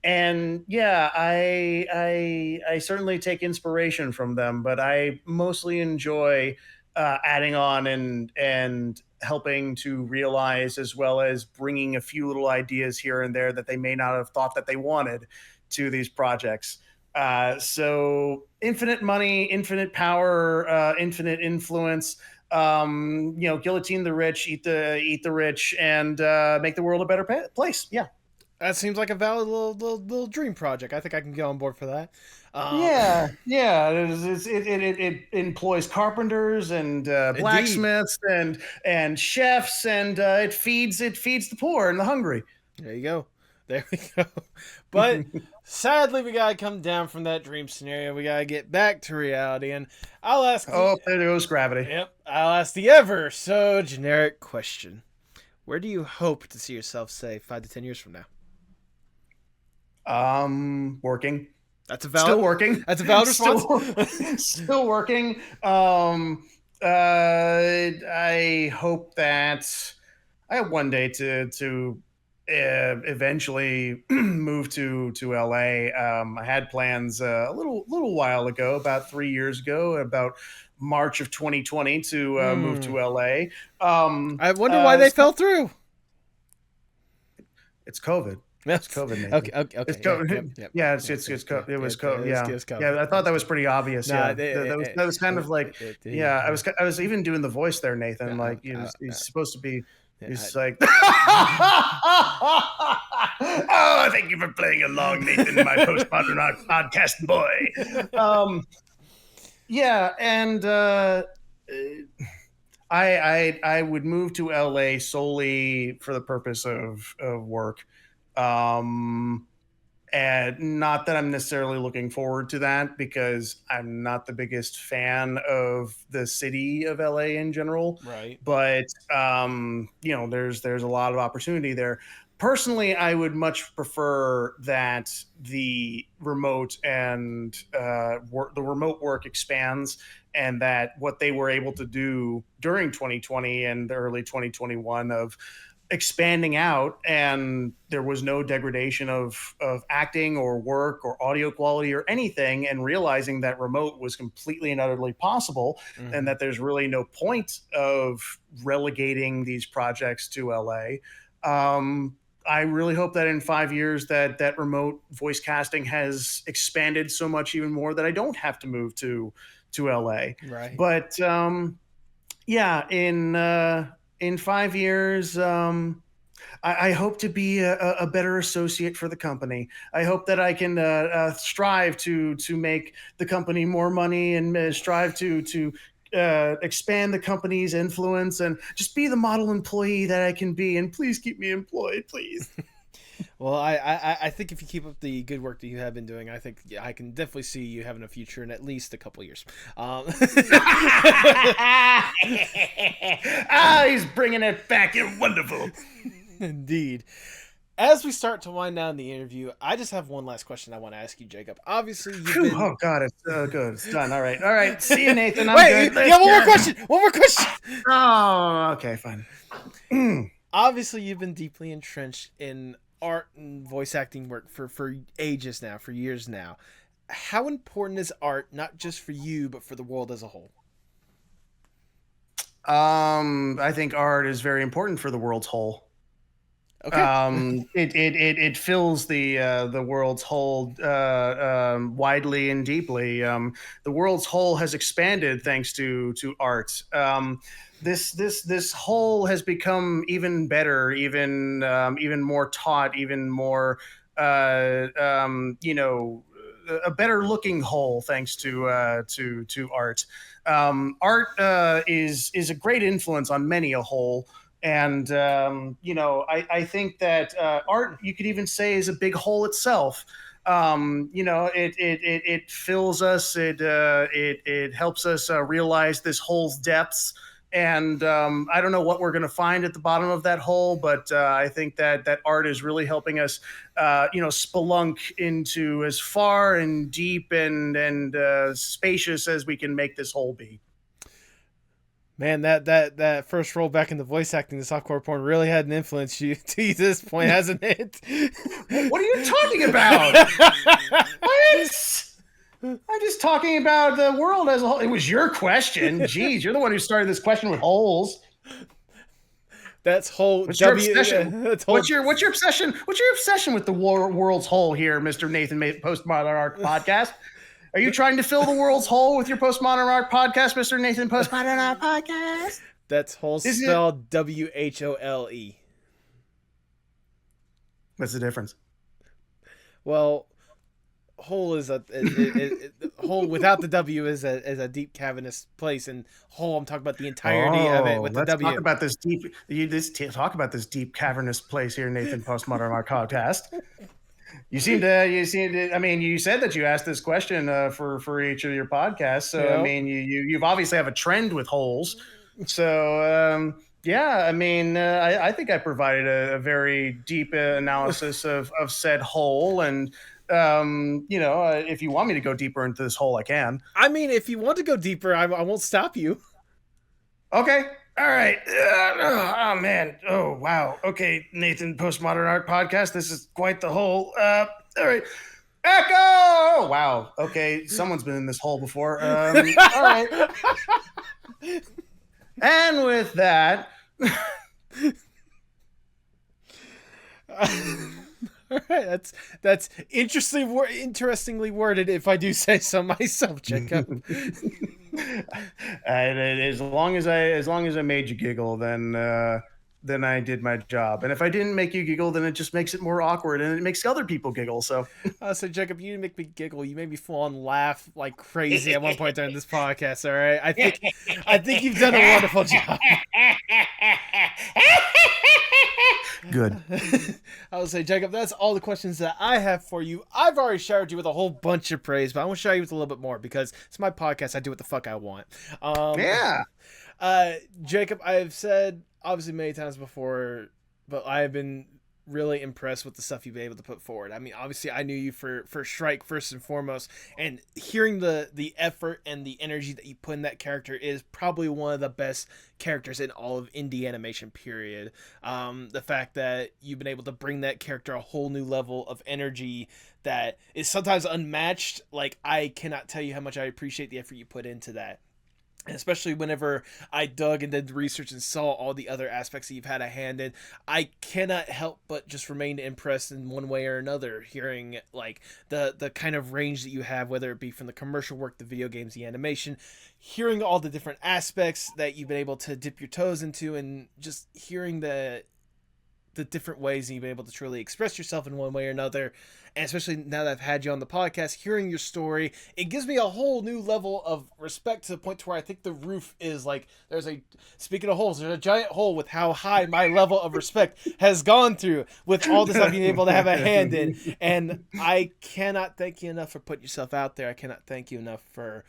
And yeah, I certainly take inspiration from them, but I mostly enjoy adding on and helping to realize, as well as bringing a few little ideas here and there that they may not have thought that they wanted to these projects. So infinite money, infinite power, infinite influence. Guillotine the rich, eat the rich, and make the world a better place. Yeah. That seems like a valid little dream project. I think I can get on board for that. Yeah. It employs carpenters and blacksmiths and chefs, and it feeds the poor and the hungry. There you go. But sadly, we gotta come down from that dream scenario. We gotta get back to reality, and I'll ask. Oh, there goes gravity. Yep, I'll ask the ever so generic question: where do you hope to see yourself, say, 5 to 10 years from now? Working. That's a valid. Still working. That's a valid response. Still working. I hope that I have one day to eventually move to LA. I had plans a little while ago, about 3 years ago, about March of 2020, to move Hmm. to LA. I wonder why they fell through. It's COVID. It's Yes. COVID, Okay. Nathan. Okay. It's Okay. Yeah. Yep. COVID. Yep. Yeah, Yep. Yep. Yeah. it was COVID. It Yeah, was yeah. COVID. I It thought that was was COVID. pretty obvious. No. Yeah, that was kind of like, yeah. I was even doing the voice there, Nathan. Like he's supposed to be. He's like, oh, thank you for playing along, Nathan, my postmodern art podcast boy. Yeah, and I would move to LA solely for the purpose of work. Um, and not that I'm necessarily looking forward to that, because I'm not the biggest fan of the city of LA in general. Right. But there's a lot of opportunity there. Personally, I would much prefer that the remote work expands, and that what they were able to do during 2020 and the early 2021 of expanding out, and there was no degradation of acting or work or audio quality or anything, and realizing that remote was completely and utterly possible, and that there's really no point of relegating these projects to LA. I really hope that in 5 years that remote voice casting has expanded so much even more that I don't have to move to LA. Right. But yeah, in 5 years, I hope to be a better associate for the company. I hope that I can strive to make the company more money, and strive to expand the company's influence, and just be the model employee that I can be. And please keep me employed, please. Well, I think if you keep up the good work that you have been doing, I think I can definitely see you having a future in at least a couple years. He's bringing it back. You're wonderful. Indeed. As we start to wind down the interview, I just have one last question I want to ask you, Jacob. Obviously, you've been... Oh God, it's good. It's done. All right. See you, Nathan. I'm Wait, good. yeah, one more question. One more question. Oh, okay, fine. Obviously, you've been deeply entrenched in art and voice acting work for ages now, for years now. How important is art, not just for you, but for the world as a whole? I think art is very important for the world's whole. Okay. It fills the world's whole widely and deeply. The world's whole has expanded thanks to art. This whole has become even better, even more taught, even more a better looking whole thanks to art. Art is a great influence on many a whole. And I think that art, you could even say, is a big whole itself. It fills us. It helps us realize this hole's depths. And I don't know what we're going to find at the bottom of that hole, but I think that art is really helping us, spelunk into as far and deep and spacious as we can make this hole be. Man, that first role back in the voice acting, the softcore porn, really had an influence you to this point, hasn't it? What are you talking about? What? I'm just talking about the world as a whole. It was your question. Jeez, you're the one who started this question with holes. That's whole. What's your obsession? What's your obsession? What's your obsession with the world's whole here, Mr. Nathan Postmodern Art Podcast? Are you trying to fill the world's hole with your Postmodern Art Podcast, Mr. Nathan Postmodern Art Podcast? That's whole spelled WHOLE. What's the difference? Well, hole is hole without the W is a deep cavernous place, and hole, I'm talking about the entirety of it with the W. Talk about this deep. Talk about this deep cavernous place here, Nathan Postmodern Art Podcast. You seem to. I mean, you said that you asked this question for each of your podcasts. So yep. I mean, you've obviously have a trend with holes. So yeah, I mean, I think I provided a very deep analysis of said hole, and if you want me to go deeper into this hole, I can. I mean, if you want to go deeper, I won't stop you. Okay. All right. Oh man. Oh wow. Okay, Nathan, Postmodern Art Podcast. This is quite the hole. All right. Echo. Wow. Okay, someone's been in this hole before. All right. And with that, All right, that's interestingly worded, if I do say so myself, Jacob. as long as I made you giggle, then I did my job. And if I didn't make you giggle, then it just makes it more awkward and it makes other people giggle. So, So Jacob, you didn't make me giggle. You made me full on laugh like crazy at one point during this podcast. All right, I think you've done a wonderful job. good. I would say, Jacob, that's all the questions that I have for you. I've already showered you with a whole bunch of praise, but I want to shower you with a little bit more because it's my podcast. I do what the fuck I want. Yeah. Jacob, I've said obviously many times before, but I've been really impressed with the stuff you've been able to put forward. I mean, obviously I knew you for Shrike first and foremost, and hearing the effort and the energy that you put in that character is probably one of the best characters in all of indie animation, period. The fact that you've been able to bring that character a whole new level of energy that is sometimes unmatched, like, I cannot tell you how much I appreciate the effort you put into that. Especially whenever I dug and did research and saw all the other aspects that you've had a hand in, I cannot help but just remain impressed in one way or another, hearing like the kind of range that you have, whether it be from the commercial work, the video games, the animation, hearing all the different aspects that you've been able to dip your toes into, and just hearing the different ways that you've been able to truly express yourself in one way or another. And especially now that I've had you on the podcast, hearing your story, it gives me a whole new level of respect, to the point to where I think the roof is like, speaking of holes, there's a giant hole with how high my level of respect has gone through with all this I've been able to have a hand in. And I cannot thank you enough for putting yourself out there. I cannot thank you enough for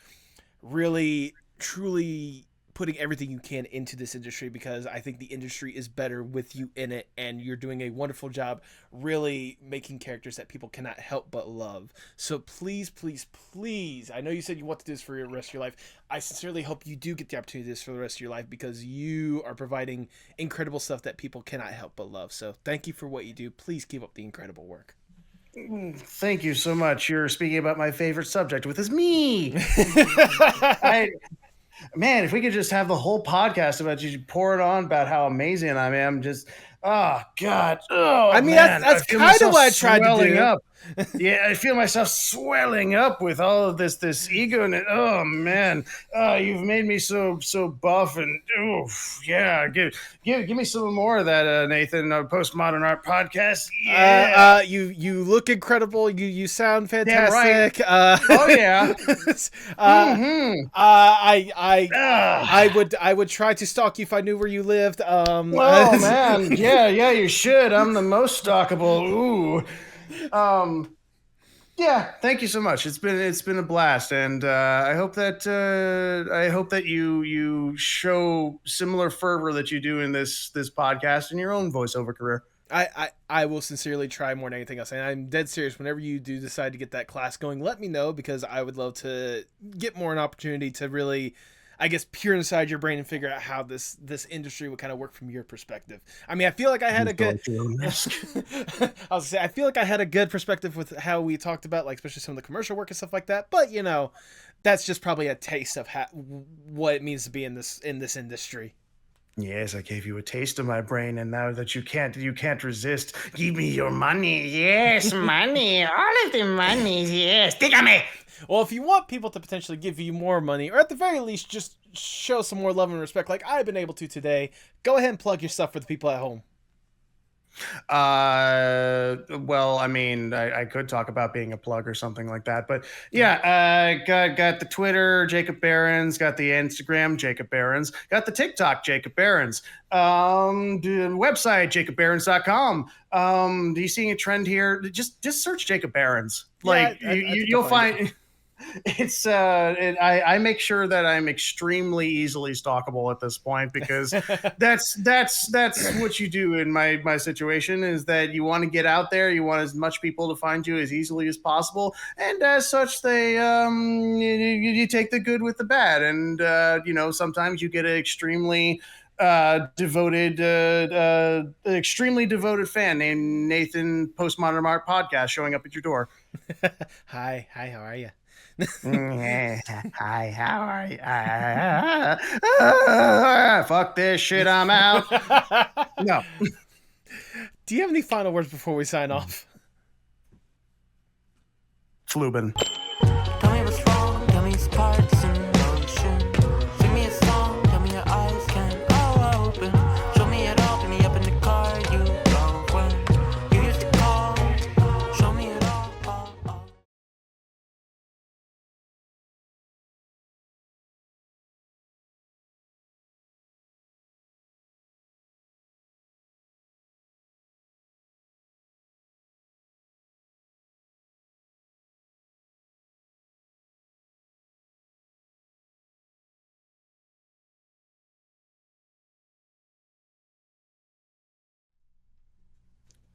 really, truly putting everything you can into this industry, because I think the industry is better with you in it, and you're doing a wonderful job really making characters that people cannot help but love. So please, please, please, I know you said you want to do this for the rest of your life. I sincerely hope you do get the opportunity to do this for the rest of your life, because you are providing incredible stuff that people cannot help but love. So thank you for what you do. Please keep up the incredible work. Thank you so much. You're speaking about my favorite subject, which is me. Man, if we could just have the whole podcast about you pouring on about how amazing I am, just oh god, oh I mean, man, that's kind of what I tried to do. Up. Yeah, I feel myself swelling up with all of this ego, and oh man, you've made me so buff, and yeah, give me some more of that, Nathan. Postmodern Art Podcast. Yeah, you look incredible. You sound fantastic. Right. Oh yeah. I would try to stalk you if I knew where you lived. Oh man, yeah, you should. I'm the most stalkable. Ooh. Yeah, thank you so much. It's been a blast, and I hope that you show similar fervor that you do in this podcast in your own voiceover career. I will sincerely try more than anything else, and I'm dead serious. Whenever you do decide to get that class going, let me know, because I would love to get more an opportunity to really, I guess, peer inside your brain and figure out how this industry would kind of work from your perspective. I mean, I feel like I had a good I feel like I had a good perspective with how we talked about, like, especially some of the commercial work and stuff like that. But you know, that's just probably a taste of what it means to be in this industry. Yes, I gave you a taste of my brain, and now that you can't resist, give me your money. Yes, money, all of the money. Yes, dígame. Well, if you want people to potentially give you more money, or at the very least just show some more love and respect like I've been able to today, go ahead and plug your stuff for the people at home. Well, I mean, I could talk about being a plug or something like that, but yeah, got the Twitter, Jacob Barrens, got the Instagram, Jacob Barrens, got the TikTok, Jacob Barrens, the website, jacobbarrens.com. Do you seeing a trend here? Just search Jacob Barrens. Like, you'll find. It's I make sure that I'm extremely easily stalkable at this point, because that's what you do in my situation, is that you want to get out there, you want as much people to find you as easily as possible, and as such they you take the good with the bad, and sometimes you get an extremely extremely devoted fan named Nathan Postmodern Art Podcast showing up at your door. Hi, how are you? Hi, how are you? Fuck this shit, I'm out. No. Do you have any final words before we sign off? Flubin. Tell me what's wrong, tell me sparks in motion. Sing me a song, tell me your eyes can all open. Show me it all, pick me up in the car you go when you used to call. Show me it all.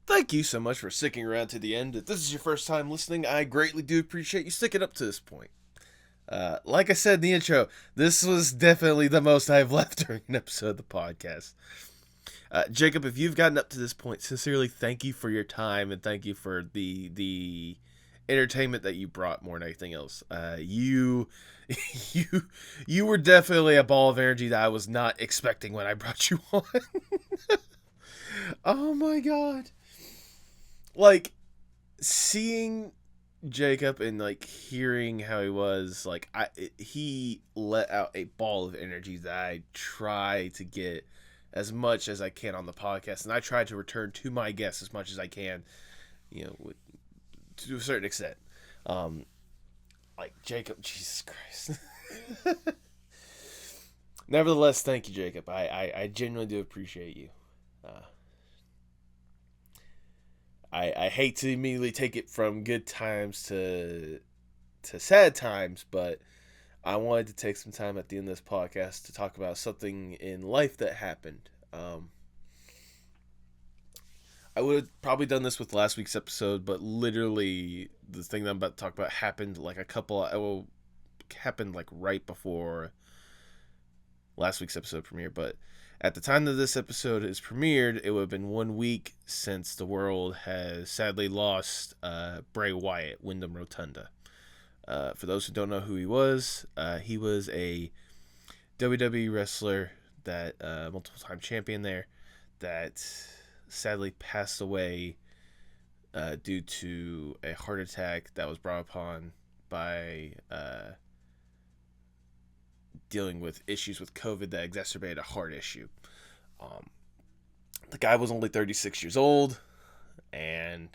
Thank you so much for sticking around to the end. If this is your first time listening, I greatly do appreciate you sticking up to this point. Like I said in the intro, this was definitely the most I've left during an episode of the podcast. Jacob, if you've gotten up to this point, sincerely thank you for your time and thank you for the entertainment that you brought more than anything else. You were definitely a ball of energy that I was not expecting when I brought you on. Oh my god. Like, seeing Jacob and like hearing how he was, like, he let out a ball of energy that I try to get as much as I can on the podcast, and I try to return to my guests as much as I can, to a certain extent. Like Jacob, Jesus Christ. Nevertheless, thank you, Jacob. I genuinely do appreciate you. I hate to immediately take it from good times to sad times, but I wanted to take some time at the end of this podcast to talk about something in life that happened. I would have probably done this with last week's episode, but literally the thing that I'm about to talk about happened like happened like right before last week's episode premiere, but at the time that this episode is premiered, it would have been 1 week since the world has sadly lost Bray Wyatt, Wyndham Rotunda. For those who don't know who he was a WWE wrestler, that multiple-time champion there, that sadly passed away due to a heart attack that was brought upon by dealing with issues with COVID that exacerbated a heart issue. The guy was only 36 years old, and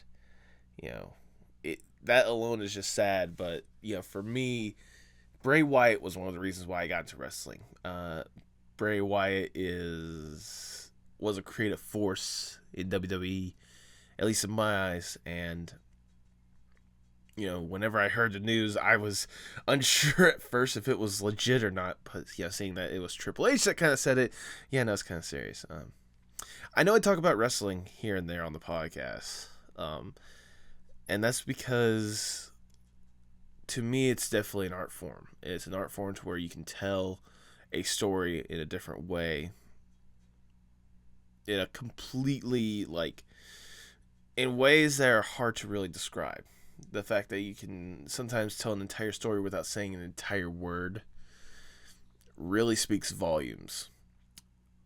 that alone is just sad. But for me, Bray Wyatt was one of the reasons why I got into wrestling. Bray Wyatt was a creative force in WWE, at least in my eyes, and whenever I heard the news, I was unsure at first if it was legit or not. But seeing that it was Triple H that kind of said it, no, it's kind of serious. I know I talk about wrestling here and there on the podcast, and that's because to me it's definitely an art form. It's an art form to where you can tell a story in a different way, in a completely in ways that are hard to really describe. The fact that you can sometimes tell an entire story without saying an entire word really speaks volumes.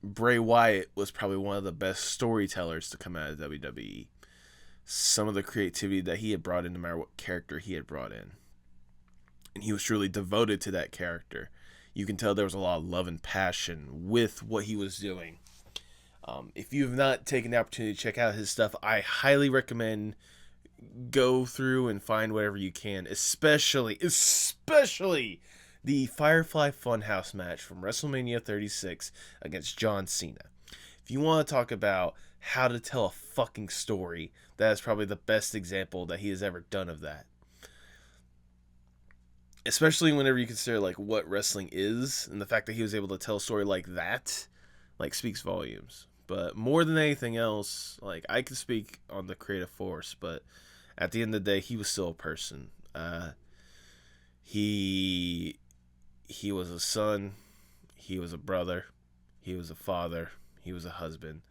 Bray Wyatt was probably one of the best storytellers to come out of WWE. Some of the creativity that he had brought in, no matter what character he had brought in. And he was truly devoted to that character. You can tell there was a lot of love and passion with what he was doing. If you have not taken the opportunity to check out his stuff, I highly recommend go through and find whatever you can, especially the Firefly Funhouse match from WrestleMania 36 against John Cena. If you want to talk about how to tell a fucking story, that is probably the best example that he has ever done of that. especially whenever you consider like what wrestling is, and the fact that he was able to tell a story like that, like, speaks volumes. But more than anything else, like, I could speak on the creative force, but at the end of the day, he was still a person. He was a son, he was a brother, he was a father, he was a husband,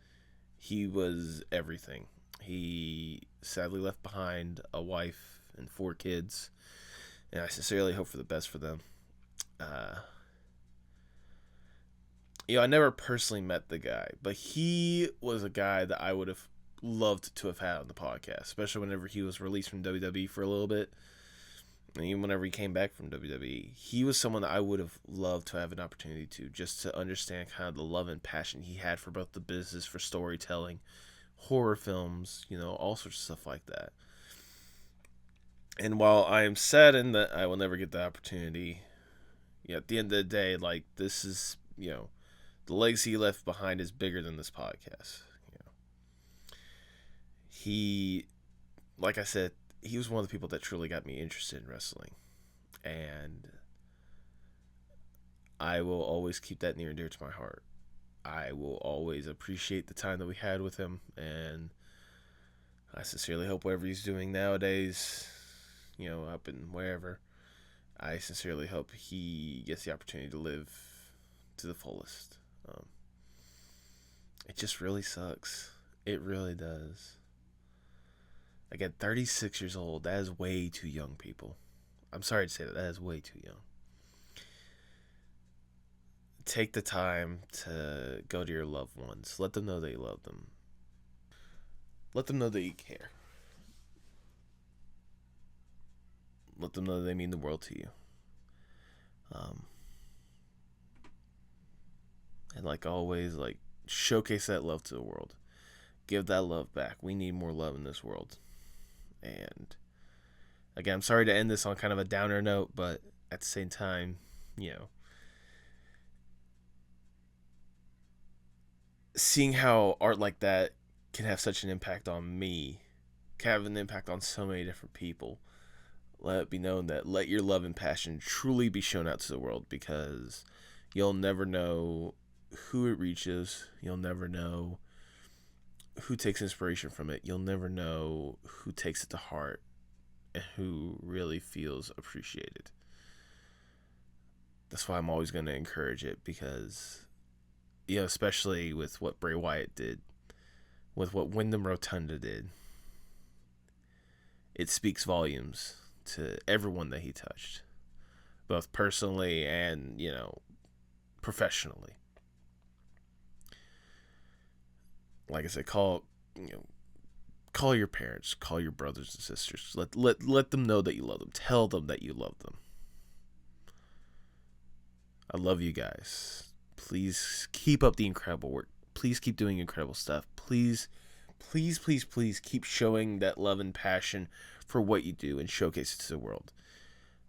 he was everything. He sadly left behind a wife and 4 kids, and I sincerely hope for the best for them. I never personally met the guy, but he was a guy that I would have loved to have had on the podcast, especially whenever he was released from WWE for a little bit, and even whenever he came back from WWE. He was someone that I would have loved to have an opportunity to, just to understand kind of the love and passion he had for both the business, for storytelling, horror films, all sorts of stuff like that. And while I am saddened that I will never get the opportunity, at the end of the day, like, this is, the legacy he left behind is bigger than this podcast. He, like I said, he was one of the people that truly got me interested in wrestling. And I will always keep that near and dear to my heart. I will always appreciate the time that we had with him. And I sincerely hope whatever he's doing nowadays, up in wherever, I sincerely hope he gets the opportunity to live to the fullest. It just really sucks. It really does. Like, at 36 years old, that is way too young, people. I'm sorry to say that. That is way too young. Take the time to go to your loved ones. Let them know that you love them. Let them know that you care. Let them know that they mean the world to you. And like always, like, showcase that love to the world. Give that love back. We need more love in this world. And again, I'm sorry to end this on kind of a downer note, but at the same time, seeing how art like that can have such an impact on me, can have an impact on so many different people, let it be known that let your love and passion truly be shown out to the world, because you'll never know who it reaches. You'll never know who takes inspiration from it. You'll never know who takes it to heart and who really feels appreciated. That's why I'm always going to encourage it, because, especially with what Bray Wyatt did, with what Wyndham Rotunda did, it speaks volumes to everyone that he touched, both personally and, professionally. Like I said, call your parents, call your brothers and sisters. Let them know that you love them. Tell them that you love them. I love you guys. Please keep up the incredible work. Please keep doing incredible stuff. Please keep showing that love and passion for what you do and showcase it to the world.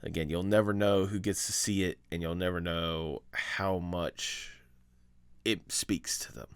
Again, you'll never know who gets to see it, and you'll never know how much it speaks to them.